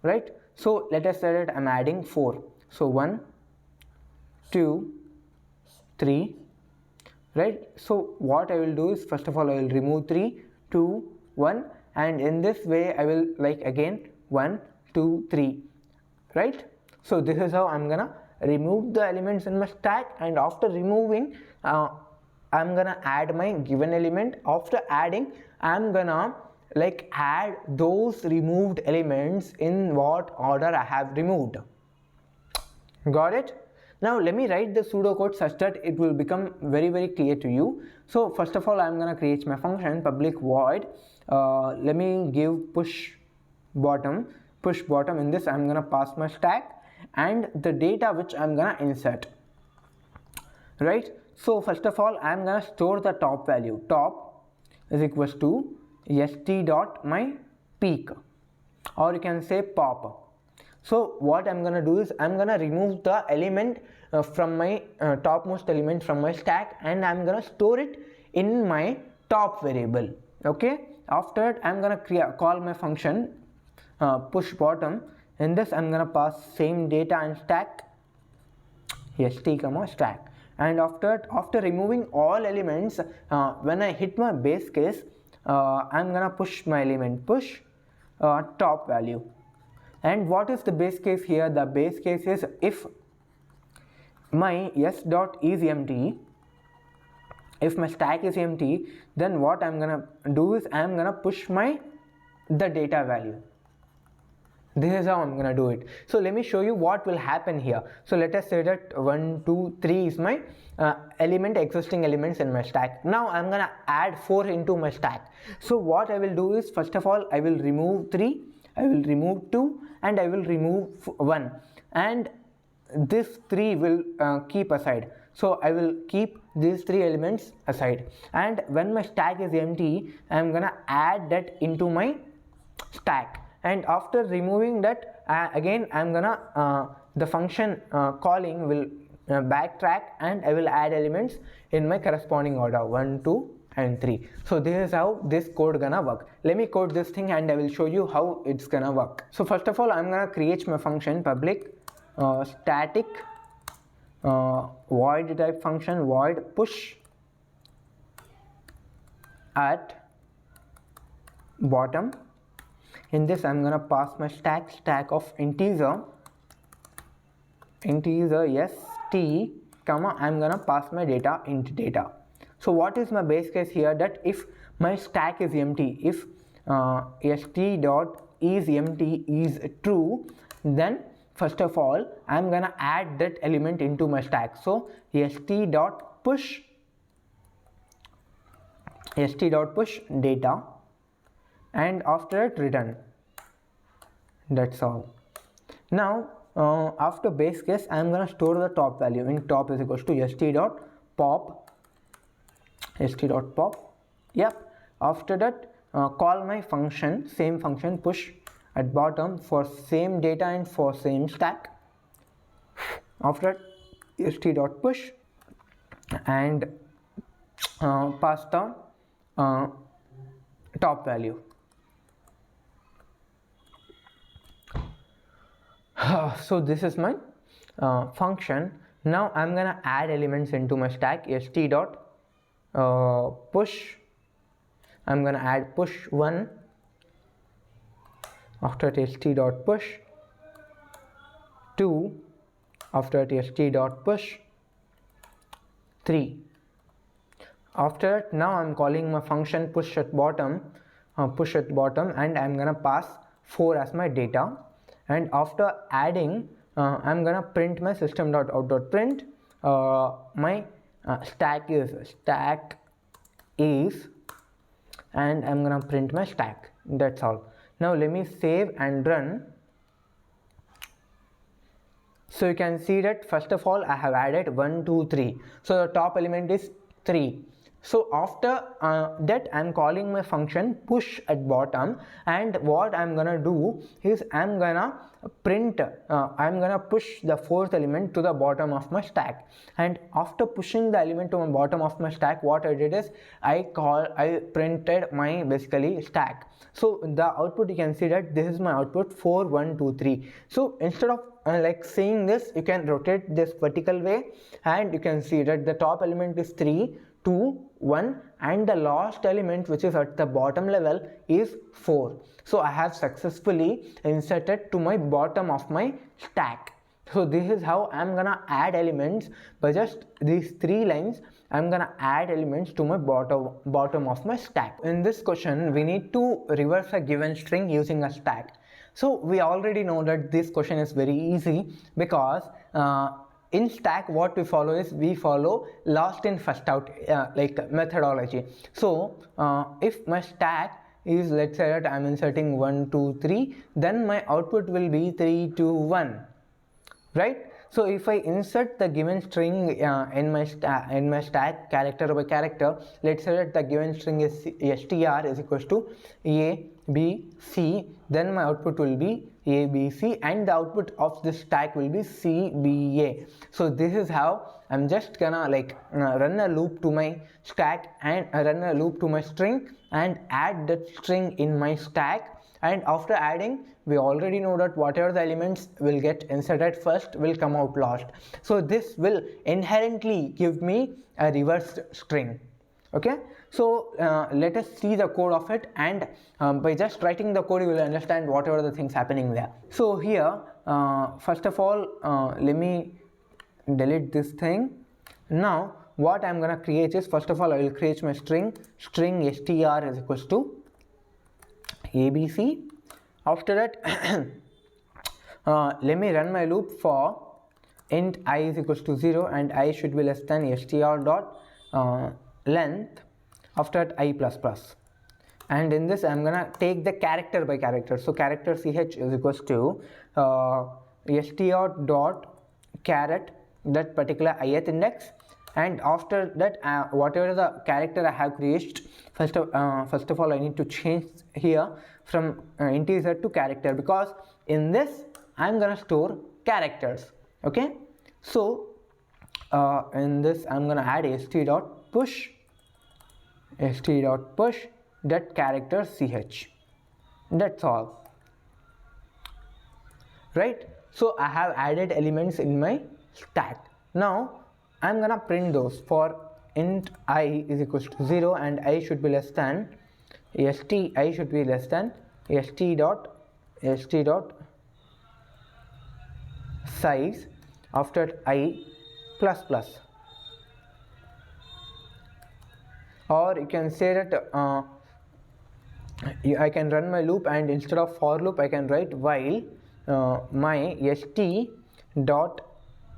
right? So let us say that I'm adding 4. So 1 2 3, right? So what I will do is, first of all I will remove 3 2 1, and in this way I will again 1 2 3, right? So this is how I'm gonna remove the elements in my stack, and after removing I'm gonna add my given element. After adding, I'm gonna like add those removed elements in what order I have removed. Got it? Now let me write the pseudocode such that it will become very clear to you. So first of all, I'm gonna create my function public void. Let me give push bottom. In this I'm gonna pass my stack and the data which I'm gonna insert. Right? So first of all, I'm gonna store the top value. Top is equals to st dot my peak, or you can say pop. So what I'm gonna do is I'm gonna remove the element from my topmost element from my stack, and I'm gonna store it in my top variable. Okay, after that I'm gonna call my function push bottom. In this I'm gonna pass same data and stack st comma stack, and after removing all elements, when I hit my base case, I'm gonna push my element push top value. And what is the base case here? The base case is if my s dot is empty, if my stack is empty, then what I'm gonna do is I'm gonna push the data value. This is how I'm gonna do it. So let me show you what will happen here. So let us say that 1 2 3 is my existing elements in my stack. Now I'm gonna add 4 into my stack. So what I will do is, first of all, I will remove 3, I will remove 2, and I will remove 1, and this 3 will keep aside. So I will keep these 3 elements aside, and when my stack is empty, I'm gonna add that into my stack. And after removing that, again I'm gonna the function calling will backtrack, and I will add elements in my corresponding order 1 2 and 3. So this is how this code gonna work. Let me code this thing and I will show you how it's gonna work. So first of all, I'm gonna create my function public static void type function void push at bottom. In this I'm gonna pass my stack of integer st comma, I'm gonna pass my data int data. So what is my base case here? That if my stack is empty, if st dot is empty is true, then first of all I'm gonna add that element into my stack. So st dot push data, and after it return. That's all. Now after base case, I'm gonna store the top value. In top is equals to st dot pop. Yep. After that, call my function, same function push at bottom for same data and for same stack. After that, st dot push, and pass the top value. So this is my function. Now I'm gonna add elements into my stack. st dot push, I'm gonna add push 1. After that, st dot push 2. After that, st dot push 3. After that, now I'm calling my function push at bottom, and I'm gonna pass 4 as my data. And after adding, I'm gonna print my system.out.print my stack is, and I'm gonna print my stack. That's all. Now let me save and run. So you can see that first of all I have added 1 2 3. So the top element is 3. So after that, I'm calling my function push at bottom, and what I'm gonna do is I'm gonna push the 4th element to the bottom of my stack. And after pushing the element to the bottom of my stack, what I did is I printed my basically stack. So the output, you can see that this is my output 4 1 2 3. So instead of like seeing this, you can rotate this vertical way, and you can see that the top element is 3 2 1, and the last element which is at the bottom level is 4. So I have successfully inserted to my bottom of my stack. So this is how I'm gonna add elements. By just these 3 lines, I'm gonna add elements to my bottom of my stack. In this question, we need to reverse a given string using a stack. So we already know that this question is very easy, because in stack what we follow is we follow last in first out like methodology. So if my stack is, let's say that I'm inserting 1 2 3, then my output will be 3 2 1, right? So if I insert the given string in my stack character by character, let's say that the given string is str is equals to a b c, then my output will be a b c, and the output of this stack will be c b a. So this is how I'm just gonna like run a loop to my stack and run a loop to my string and add that string in my stack. And after adding, we already know that whatever the elements will get inserted first will come out last. So this will inherently give me a reversed string. Okay, so let us see the code of it, and by just writing the code you will understand whatever the things happening there. So here first of all let me delete this thing. Now what I'm gonna create is, first of all I will create my string str is equals to ABC. After that let me run my loop for int I is equals to 0 and I should be less than str dot length, after that I plus plus. And in this I'm gonna take the character by character. So character ch is equals to str dot caret that particular ith index, and after that whatever the character I have created, first of all I need to change here from integer to character, because in this I'm gonna store characters. Okay, so in this I'm gonna add st dot push that character ch. That's all, right? So I have added elements in my stack. Now I'm gonna print those for int I is equals to 0 and I should be less than st dot size, after I plus plus. Or you can say that I can run my loop, and instead of for loop I can write while my st dot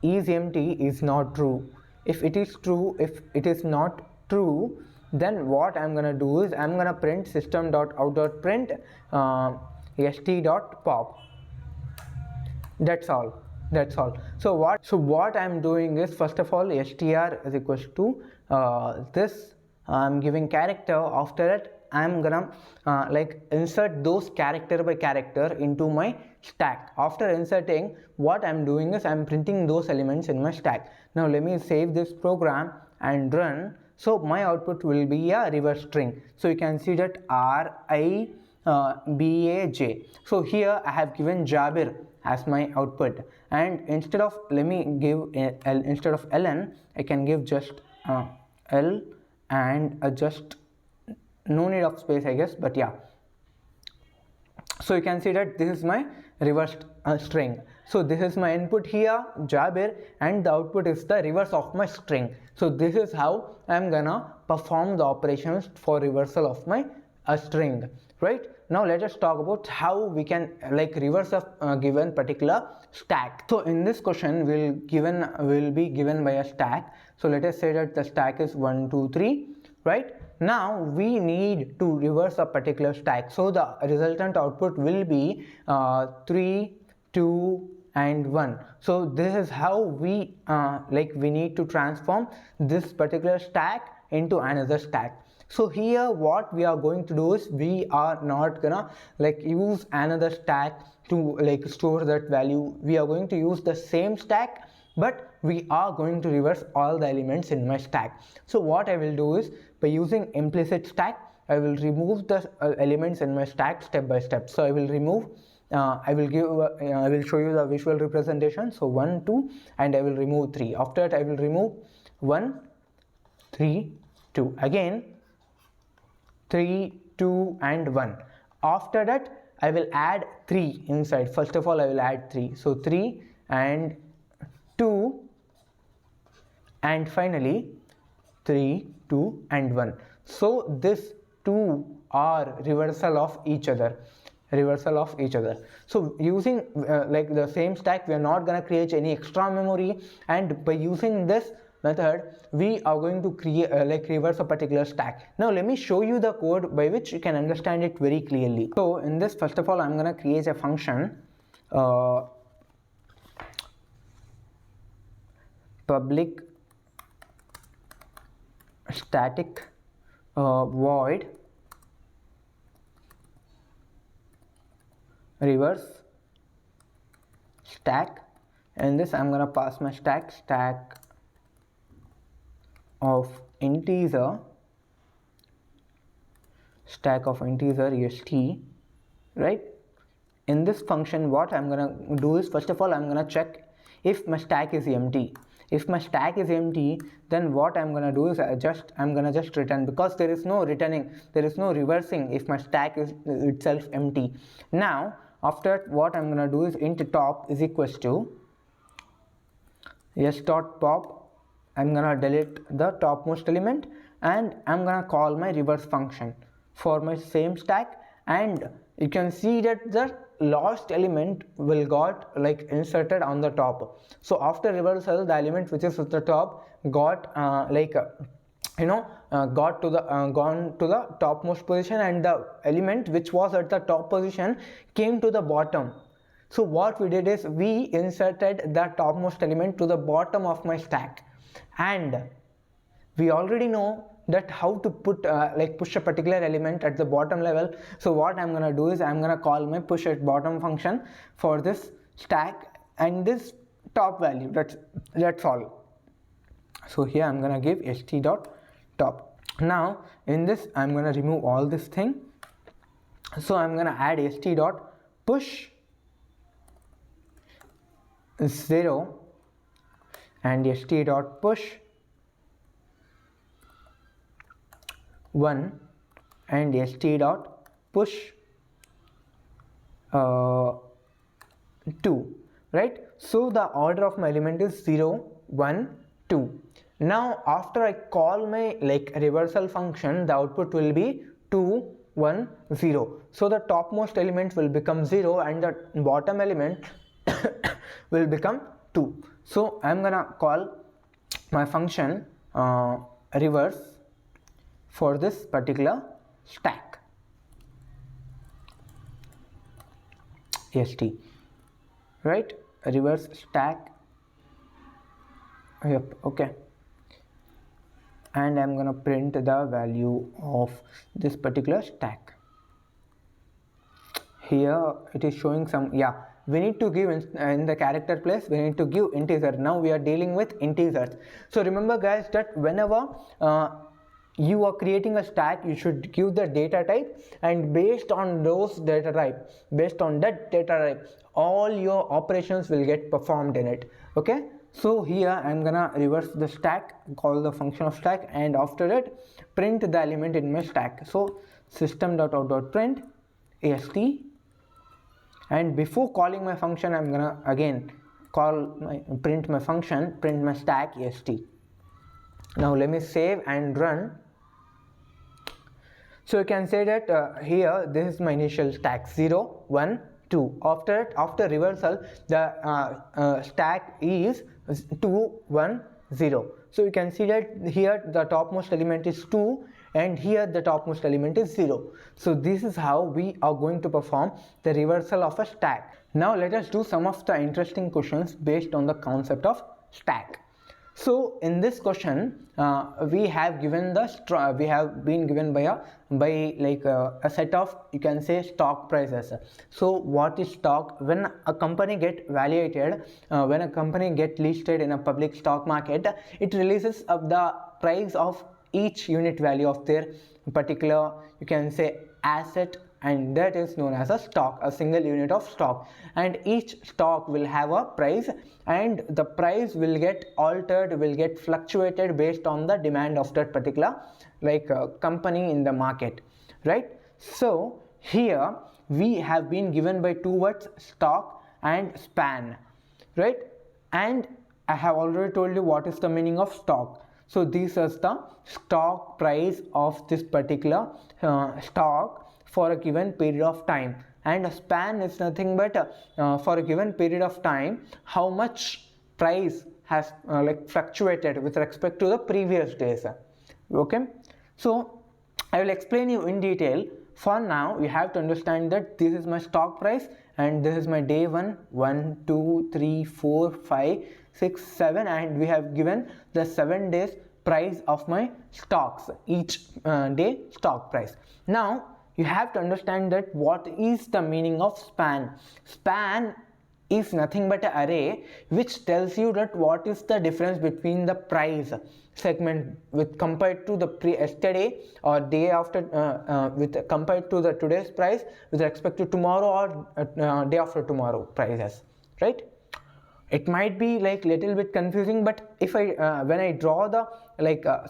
is empty is not true. If it is true, if it is not true, then what I'm gonna do is I'm gonna print system.out.print st dot pop. That's all. So what I'm doing is, first of all str is equals to this I'm giving character. After it I'm gonna like insert those character by character into my stack. After inserting, what I'm doing is I'm printing those elements in my stack. Now let me save this program and run. So my output will be a reverse string. So you can see that RIBAJ. So here I have given Jabir as my output, and instead of instead of ln I can give just l and just no need of space I guess, but yeah. So you can see that this is my reversed string. So this is my input here Jabir, and the output is the reverse of my string. So this is how I'm gonna perform the operations for reversal of my string, right? Now let us talk about how we can like reverse a given particular stack. So in this question will be given by a stack. So let us say that the stack is 1 2 3, right? Now we need to reverse a particular stack, so the resultant output will be 3 2 and 1. So this is how we we need to transform this particular stack into another stack. So here what we are going to do is we are not gonna use another stack to store that value. We are going to use the same stack, but we are going to reverse all the elements in my stack. So what I will do is, by using implicit stack, I will remove the elements in my stack step by step. So I will remove I will show you the visual representation. So 1 2 and I will remove 3. After that I will remove 1 3 2, again 3 2 and 1. After that I will add 3 inside. First of all I will add 3, so 3 and 2, and finally 3, 2 and 1. So this 2 are reversal of each other. So using like the same stack, we are not going to create any extra memory, and by using this method we are going to create like reverse a particular stack. Now let me show you the code by which you can understand it very clearly. So in this, first of all, I'm going to create a function, public static void reverse stack, and this I'm gonna pass my stack of integer est, right? In this function, what I'm gonna do is, first of all, I'm gonna check if my stack is empty. If my stack is empty, then what I'm gonna do is I'm gonna just return, because there is no returning, there is no reversing if my stack is itself empty. Now after, what I'm gonna do is int top is equals to s.pop. I'm gonna delete the topmost element, and I'm gonna call my reverse function for my same stack, and you can see that the last element will got like inserted on the top. So after reversal, the element which is at the top got got to the gone to the topmost position, and the element which was at the top position came to the bottom. So what we did is we inserted the topmost element to the bottom of my stack, and we already know that how to put push a particular element at the bottom level. So what I'm gonna do is I'm gonna call my push at bottom function for this stack and this top value. That's all. So here I'm gonna give st.top. Now in this I'm gonna remove all this thing. So I'm gonna add st.push 0 and st.push 1 and st.push 2, right? So the order of my element is 0, 1, 2. Now after I call my reversal function, the output will be 2, 1, 0. So the topmost element will become 0 and the bottom element will become 2. So I'm gonna call my function reverse for this particular stack st, right? Reverse stack, yep, okay. And I'm gonna print the value of this particular stack. Here it is showing some, we need to give in the character place, we need to give integer. Now we are dealing with integers. So remember guys that whenever you are creating a stack, you should give the data type, and based on those data type, based on that data type, all your operations will get performed in it. Okay, so here I'm gonna reverse the stack, call the function of stack, and after that print the element in my stack. So system.out.print ast, and before calling my function I'm gonna again print my function, print my stack st. Now let me save and run. So you can say that here this is my initial stack 0, 1, 2. After reversal, the stack is 2, 1, 0. So you can see that here the topmost element is 2 and here the topmost element is 0. So this is how we are going to perform the reversal of a stack. Now let us do some of the interesting questions based on the concept of stack. So in this question we have given the we have been given by a set of, you can say, stock prices. So what is stock? When a company get valuated, when a company get listed in a public stock market, it releases of the price of each unit value of their particular, you can say, asset, and that is known as a stock, a single unit of stock. And each stock will have a price, and the price will get altered, will get fluctuated based on the demand of that particular company in the market, right? So here we have been given by two words, stock and span, right? And I have already told you what is the meaning of stock. So this is the stock price of this particular stock for a given period of time, and a span is nothing but for a given period of time how much price has like fluctuated with respect to the previous days. Okay, so I will explain you in detail. For now, you have to understand that this is my stock price and this is my day 1, 2, 3, 4, 5, 6, 7, and we have given the 7 days price of my stocks, each day stock price. Now you have to understand that what is the meaning of span. Span is nothing but an array which tells you that what is the difference between the price segment with compared to the yesterday or day after with compared to the today's price with respect to tomorrow or day after tomorrow prices, right? It might be like little bit confusing, but if I when I draw the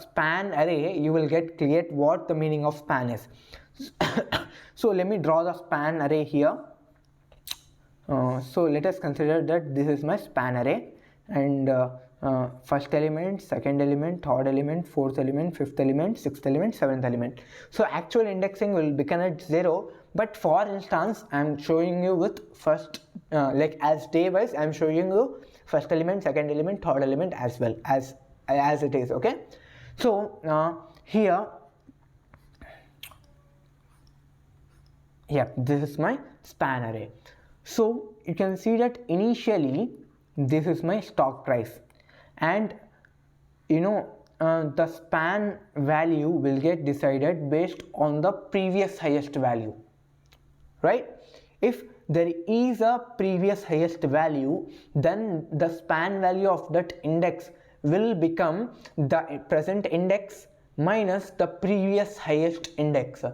span array, you will get clear what the meaning of span is. So let me draw the span array here. So let us consider that this is my span array, and first element, second element, third element, fourth element, fifth element, sixth element, seventh element. So actual indexing will begin at 0, but for instance I am showing you with first as day wise I am showing you first element, second element, third element as well as it is. Okay, so here this is my span array. So you can see that initially this is my stock price, and the span value will get decided based on the previous highest value, right? If there is a previous highest value, then the span value of that index will become the present index minus the previous highest index.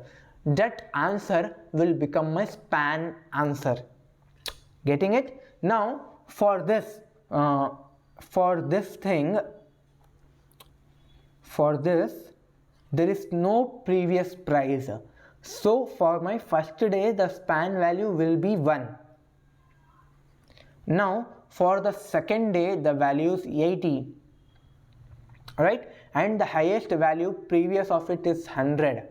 That answer will become my span answer. Getting it? Now for this there is no previous price, so for my first day the span value will be 1. Now for the second day the value is 80, right, and the highest value previous of it is 100.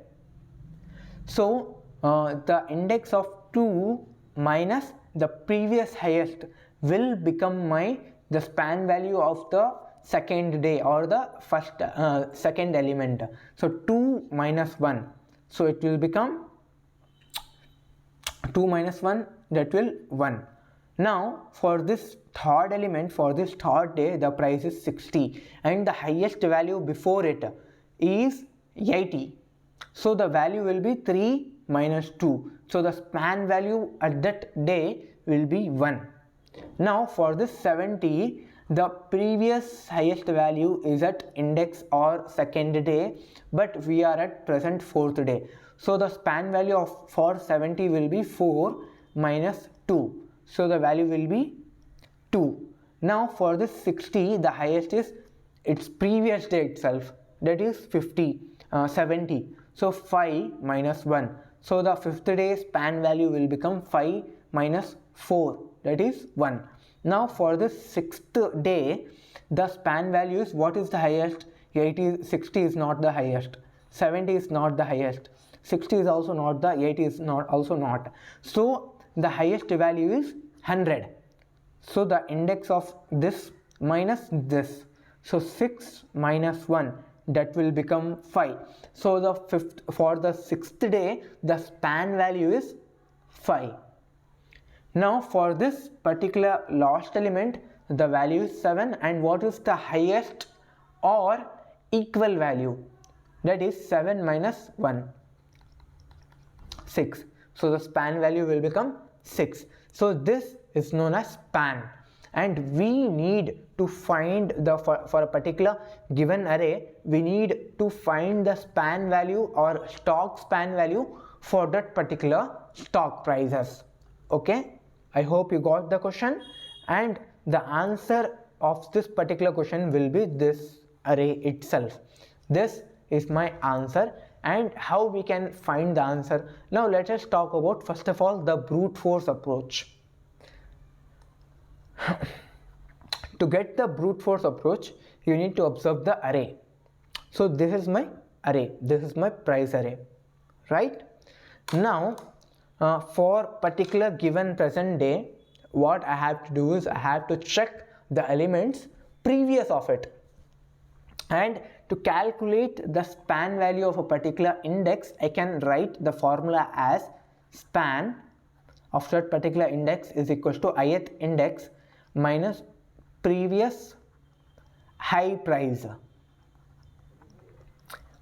So the index of 2 minus the previous highest will become the span value of the second day or the first second element. So 2 minus 1, so it will become 2 minus 1, that will 1. Now for this third element, for this third day the price is 60 and the highest value before it is 80. So the value will be 3 minus 2. So the span value at that day will be 1. Now for this 70, the previous highest value is at index or second day, but we are at present fourth day. So the span value for 70 will be 4 minus 2. So the value will be 2. Now for this 60, the highest is its previous day itself, that is 70. So 5 minus 1. So the fifth day span value will become 5 minus 4, that is 1. Now for the sixth day the span value is, what is the highest? 60 is not the highest, 70 is not the highest, 60 is also not, the 80 is not also not. So the highest value is 100. So the index of this minus this, so 6 minus 1, that will become 5. So for the sixth day the span value is 5. Now for this particular last element the value is 7, and what is the highest or equal value? That is 7 minus 1, 6. So the span value will become 6. So this is known as span, and we need to find for a particular given array, we need to find the span value or stock span value for that particular stock prices. Okay, I hope you got the question, and the answer of this particular question will be this array itself. This is my answer, and how we can find the answer. Now let us talk about first of all the brute force approach. To get the brute force approach, you need to observe the array. So this is my array, this is my price array, right? Now for particular given present day, what I have to do is I have to check the elements previous of it, and to calculate the span value of a particular index, I can write the formula as span of that particular index is equals to ith index minus previous high price.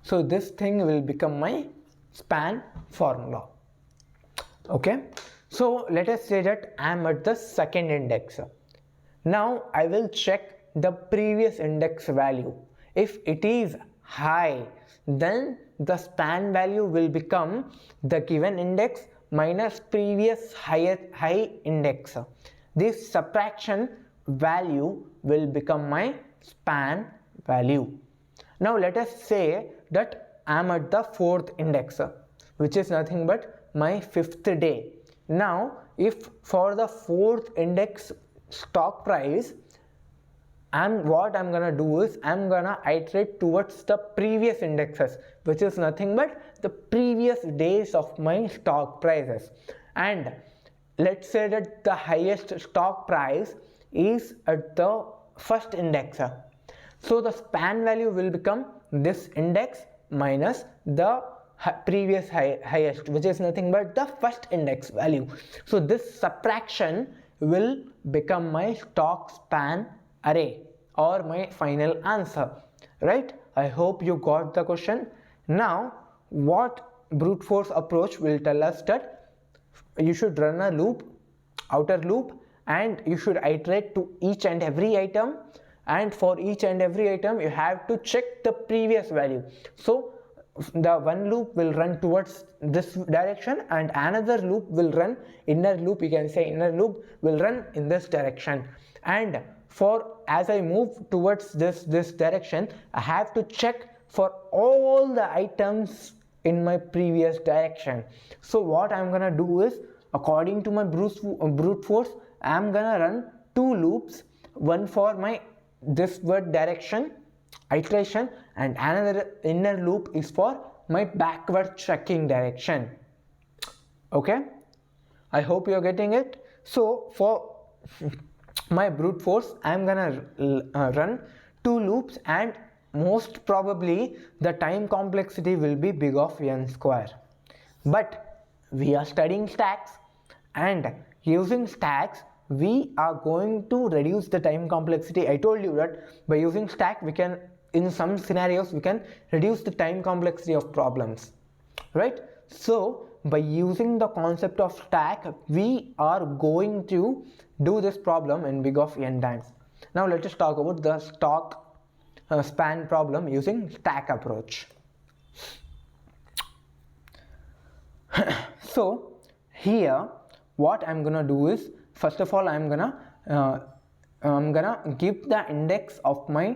So this thing will become my span formula. Okay, so let us say that I am at the second index. Now I will check the previous index value. If it is high, then the span value will become the given index minus previous high index. This subtraction value will become my span value. Now let us say that I am at the fourth index, which is nothing but my fifth day. Now if for the fourth index stock price, what I'm gonna do is I'm gonna iterate towards the previous indexes, which is nothing but the previous days of my stock prices. And let's say that the highest stock price is at the first index. So the span value will become this index minus the previous highest, which is nothing but the first index value. So this subtraction will become my stock span array or my final answer, right? I hope you got the question. Now what brute force approach will tell us that you should run a loop, outer loop, and you should iterate to each and every item, and for each and every item you have to check the previous value. So the one loop will run towards this direction and another loop will run, inner loop, you can say inner loop will run in this direction. And for as I move towards this direction, I have to check for all the items in my previous direction. So what I'm gonna do is, according to my brute force, I'm gonna run two loops, one for my this word direction iteration and another inner loop is for my backward checking direction. Okay, I hope you're getting it. So for my brute force, I'm gonna run two loops, and most probably the time complexity will be big of n square. But we are studying stacks, and using stacks we are going to reduce the time complexity. I told you that by using stack we can, in some scenarios we can reduce the time complexity of problems, right? So by using the concept of stack, we are going to do this problem in big of n times. Now let us talk about the stock span problem using stack approach. So here what I'm gonna do is, first of all I'm gonna give the index of my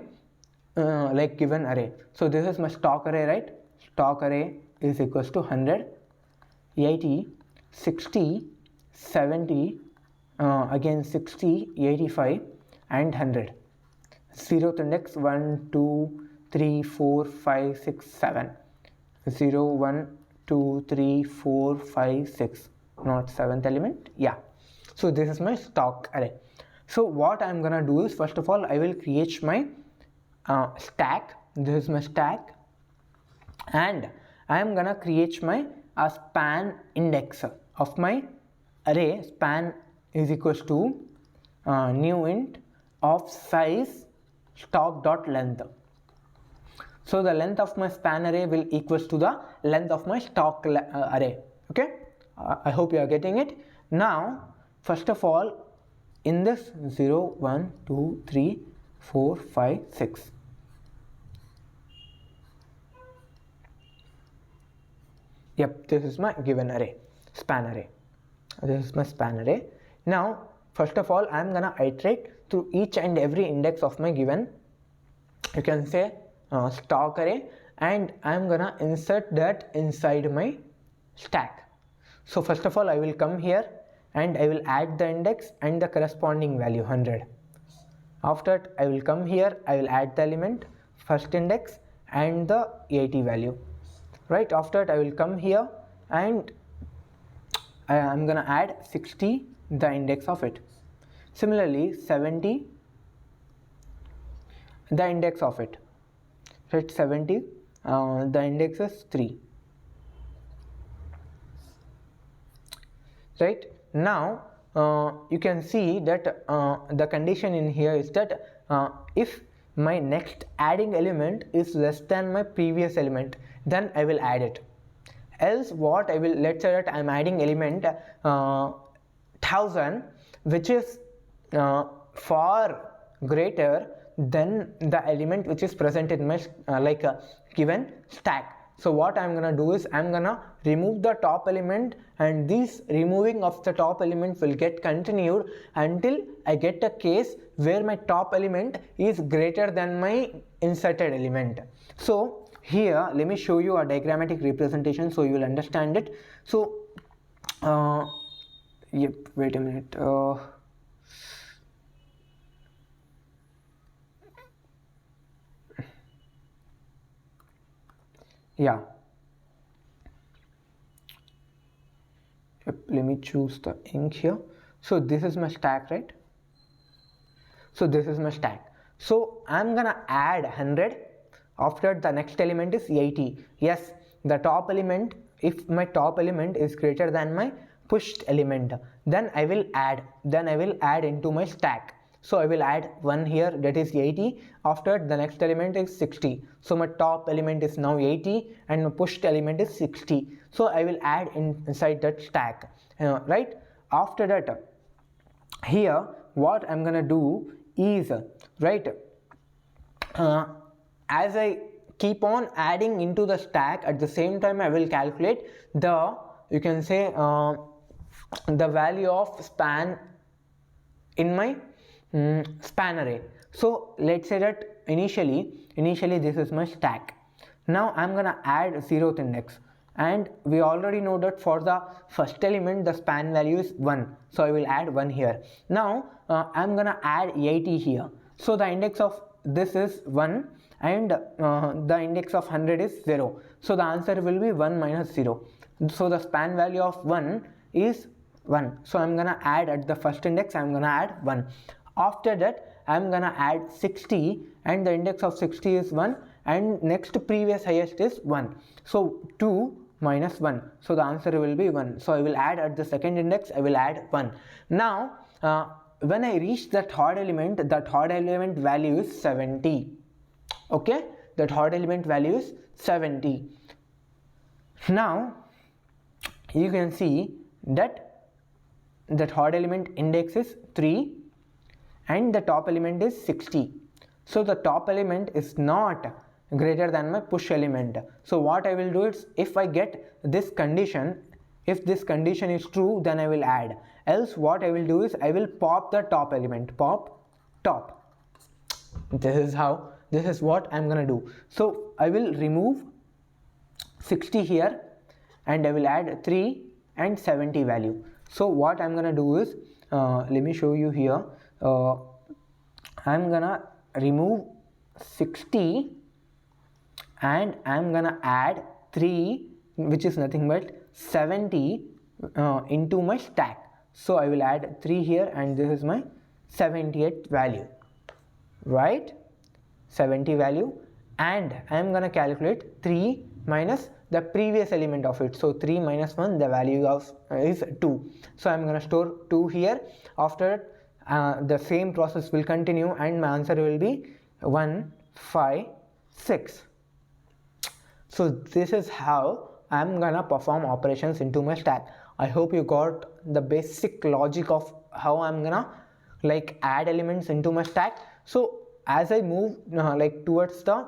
like given array. So this is my stock array, right? Stock array is equals to 100, 80, 60, 70, again 60, 85 and 100. Zeroth index 1, 2, 3, 4, 5, 6, 7. 0, 1, 2, 3, 4, 5, 6. Not seventh element, yeah. So this is my stock array. So what I'm gonna do is, first of all I will create my stack. This is my stack, and I am gonna create my span index of my array. Span is equals to new int of size stock dot length. So the length of my span array will equals to the length of my stock array. Okay, I hope you are getting it. Now first of all, in this 0, 1, 2, 3, 4, 5, 6. Yep, this is my given array, span array. This is my span array. Now first of all I am gonna iterate through each and every index of my given, you can say stock array, and I am gonna insert that inside my stack. So first of all I will come here and I will add the index and the corresponding value 100. After that I will come here, I will add the element first index and the 80 value, right? After that I will come here and I'm gonna add 60 the index of it. Similarly 70 the index of it, right? 70 the index is 3, right? Now you can see that the condition in here is that if my next adding element is less than my previous element, then I will add it. Else what I will, let's say that I'm adding element 1000 which is far greater than the element which is present in my given stack. So what I'm gonna do is I'm gonna remove the top element, and this removing of the top element will get continued until I get a case where my top element is greater than my inserted element. So here let me show you a diagrammatic representation so you will understand it. So yep, wait a minute. Yeah, yep, let me choose the ink here. So this is my stack, right? So this is my stack. So I'm gonna add 100. After the next element is 80. Yes, the top element, if my top element is greater than my pushed element, then I will add into my stack. So I will add 1 here, that is 80. After the next element is 60. So my top element is now 80 and my pushed element is 60. So I will add inside that stack, right? After that, here what I'm gonna do is, right, as I keep on adding into the stack, at the same time I will calculate the, you can say, the value of span in my span array. So let's say that initially this is my stack. Now I'm gonna add 0th index, and we already know that for the first element the span value is 1, so I will add 1 here. Now I'm gonna add 80 here. So the index of this is 1 and the index of 100 is 0, so the answer will be 1 minus 0. So the span value of 1 is 1, so I'm gonna add at the first index, I'm gonna add 1. After that I'm gonna add 60, and the index of 60 is 1 and next previous highest is 1, so 2 minus 1, so the answer will be 1. So I will add at the second index, I will add 1. Now when I reach the third element, the third element value is 70. Okay, the third element value is 70. Now you can see that the third element index is 3 and the top element is 60. So the top element is not greater than my push element. So what I will do is, if I get this condition, if this condition is true, then I will add. Else what I will do is I will pop the top element, pop top. This is what I'm gonna do. So I will remove 60 here and I will add 3 and 70 value. So what I'm gonna do is, let me show you here. I'm gonna remove 60 and I'm gonna add 3, which is nothing but 70 into my stack. So I will add 3 here and this is my 78th value, right? 70 value, and I am gonna calculate 3 minus the previous element of it. So 3 minus 1, the value of is 2. So I am gonna store 2 here. After the same process will continue and my answer will be 1, 5, 6. So this is how I am gonna perform operations into my stack. I hope you got the basic logic of how I'm gonna add elements into my stack. So as I move towards the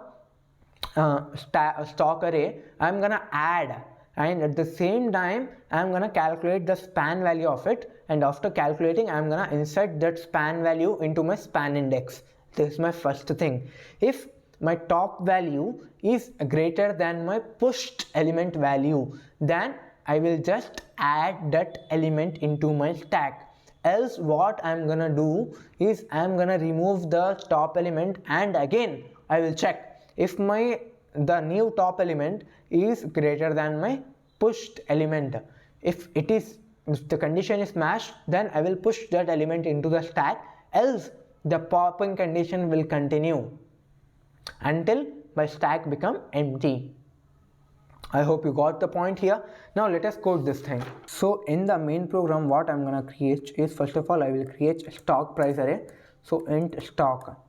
stock array, I'm gonna add, and at the same time I'm gonna calculate the span value of it, and after calculating I'm gonna insert that span value into my span index. This is my first thing. If my top value is greater than my pushed element value, then I will just add that element into my stack. Else what I'm gonna do is I'm gonna remove the top element, and again I will check if the new top element is greater than my pushed element. If the condition is matched, then I will push that element into the stack, else the popping condition will continue until my stack become empty. I hope you got the point here. Now let us code this thing. So in the main program, what I'm gonna create is, first of all, I will create a stock price array. So int stock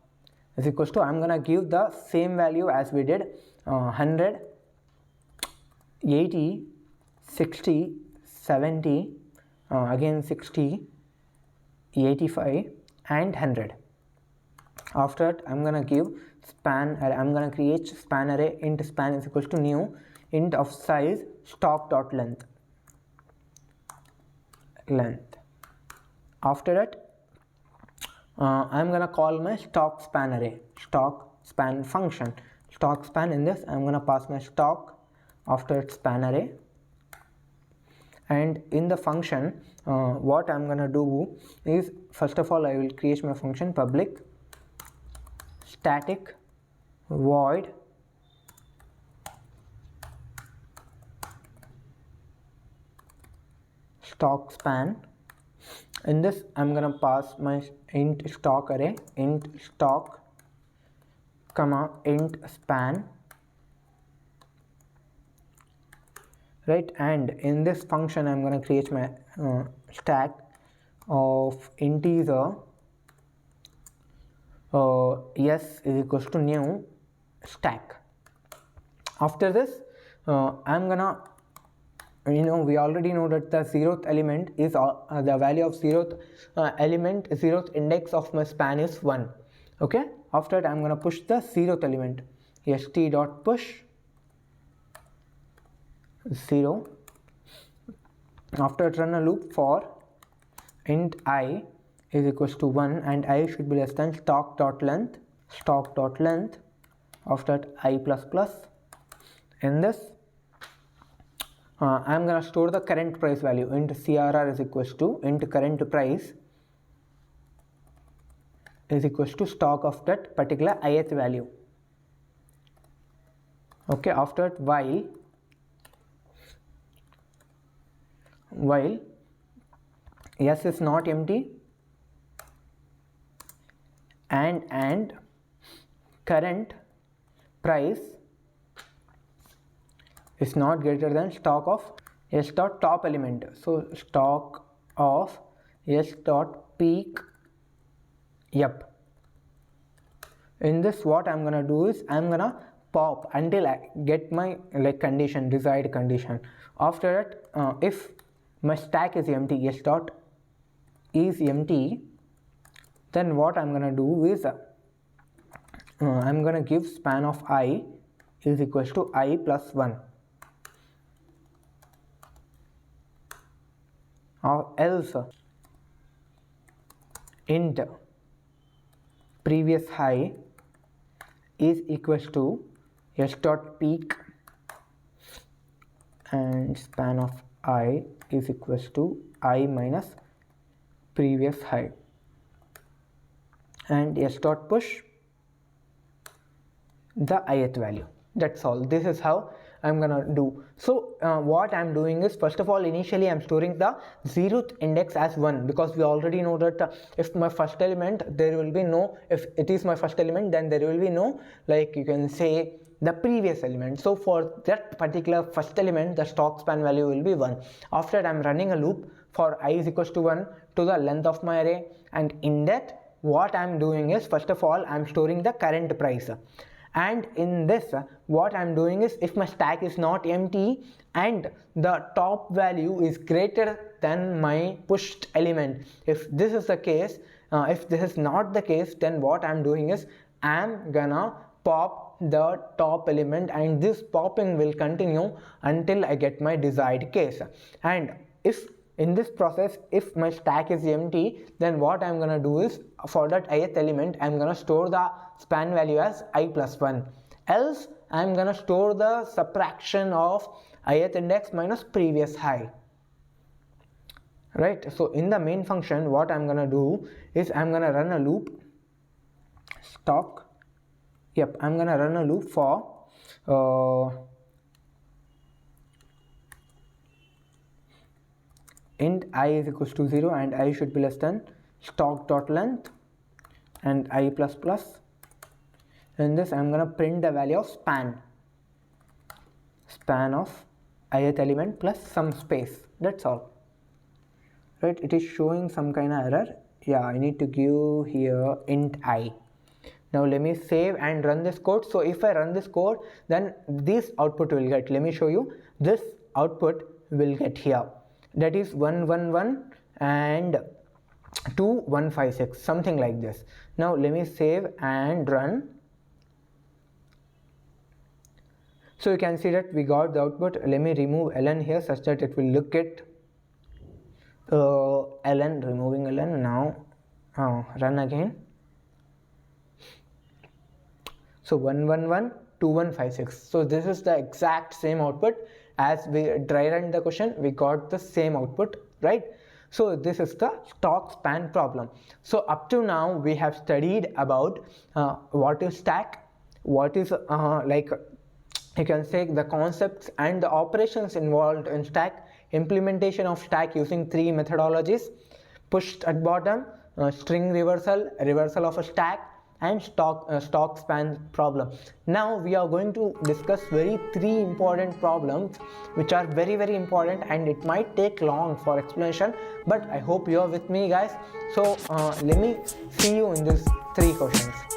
is equals to, I'm gonna give the same value as we did, 100, 80, 60, 70, again 60, 85 and 100. After that, I'm gonna give span array. I'm gonna create span array. Int span is equals to new int of size stock dot length. After that, I'm gonna call my stock span array, stock span function. Stock span, in this I'm gonna pass my stock, after it span array, and in the function what I'm gonna do is, first of all, I will create my function public static void stock span. In this I'm gonna pass my int stock array, int stock comma int span, right? And in this function I'm gonna create my stack of integer s is equals to new stack. After this, I'm gonna, we already know that the zeroth element is the value of zeroth element, zeroth index of my span is 1. Okay, after that I'm gonna push the zeroth element, st dot push 0. After that, run a loop for int I is equals to 1 and I should be less than stock dot length. After that, I plus plus. In this I'm gonna store the current price value. Int crr is equals to int current price is equals to stock of that particular ith value. Okay, after that, while s is not empty and current price is not greater than stock of s dot top element. So stock of s dot peak. Yep. In this, what I'm gonna do is I'm gonna pop until I get my condition, desired condition. After that, if my stack is empty, s dot is empty, then what I'm gonna do is I'm gonna give span of I is equals to I plus 1, or else int previous high is equals to s dot peak and span of I is equals to I minus previous high, and s dot push the ith value. That's all. This is how I'm gonna do. So what I'm doing is, first of all, initially I'm storing the zeroth index as 1, because we already know that if my first element, there will be no, if it is my first element, then there will be no, you can say, the previous element. So for that particular first element, the stock span value will be 1. After that, I'm running a loop for I is equals to 1 to the length of my array, and in that, what I'm doing is, first of all, I'm storing the current price. And in this, what I'm doing is, if my stack is not empty and the top value is greater than my pushed element, if this is the case, if this is not the case, then what I'm doing is I'm gonna pop the top element, and this popping will continue until I get my desired case. And if in this process, if my stack is empty, then what I'm gonna do is, for that ith element, I'm gonna store the span value as I plus 1. Else, I'm gonna store the subtraction of ith index minus previous high. right? So in the main function, what I'm gonna do is I'm gonna run a loop stock. Yep, I'm gonna run a loop for int I is equals to 0 and I should be less than stock dot length and I plus plus. In this I'm gonna print the value of span of ith element plus some space. That's all, right? It is showing some kind of error. Yeah, I need to give here int I. Now let me save and run this code. So if I run this code, then this output will get, let me show you, this output will get here, that is 111 and 2156, something like this. Now let me save and run. So you can see that we got the output. Let me remove ln here such that it will look at ln, removing ln. Now run again. So 111 2156. So this is the exact same output. As we dry run the question, we got the same output, right? So this is the stock span problem. So up to now we have studied about what is stack, what is like you can say the concepts and the operations involved in stack, implementation of stack using 3 methodologies: push at bottom, string reversal, reversal of a stack, and stock span problem. Now we are going to discuss 3 important problems which are very important, and it might take long for explanation, but I hope you are with me, guys. So let me see you in these 3 questions.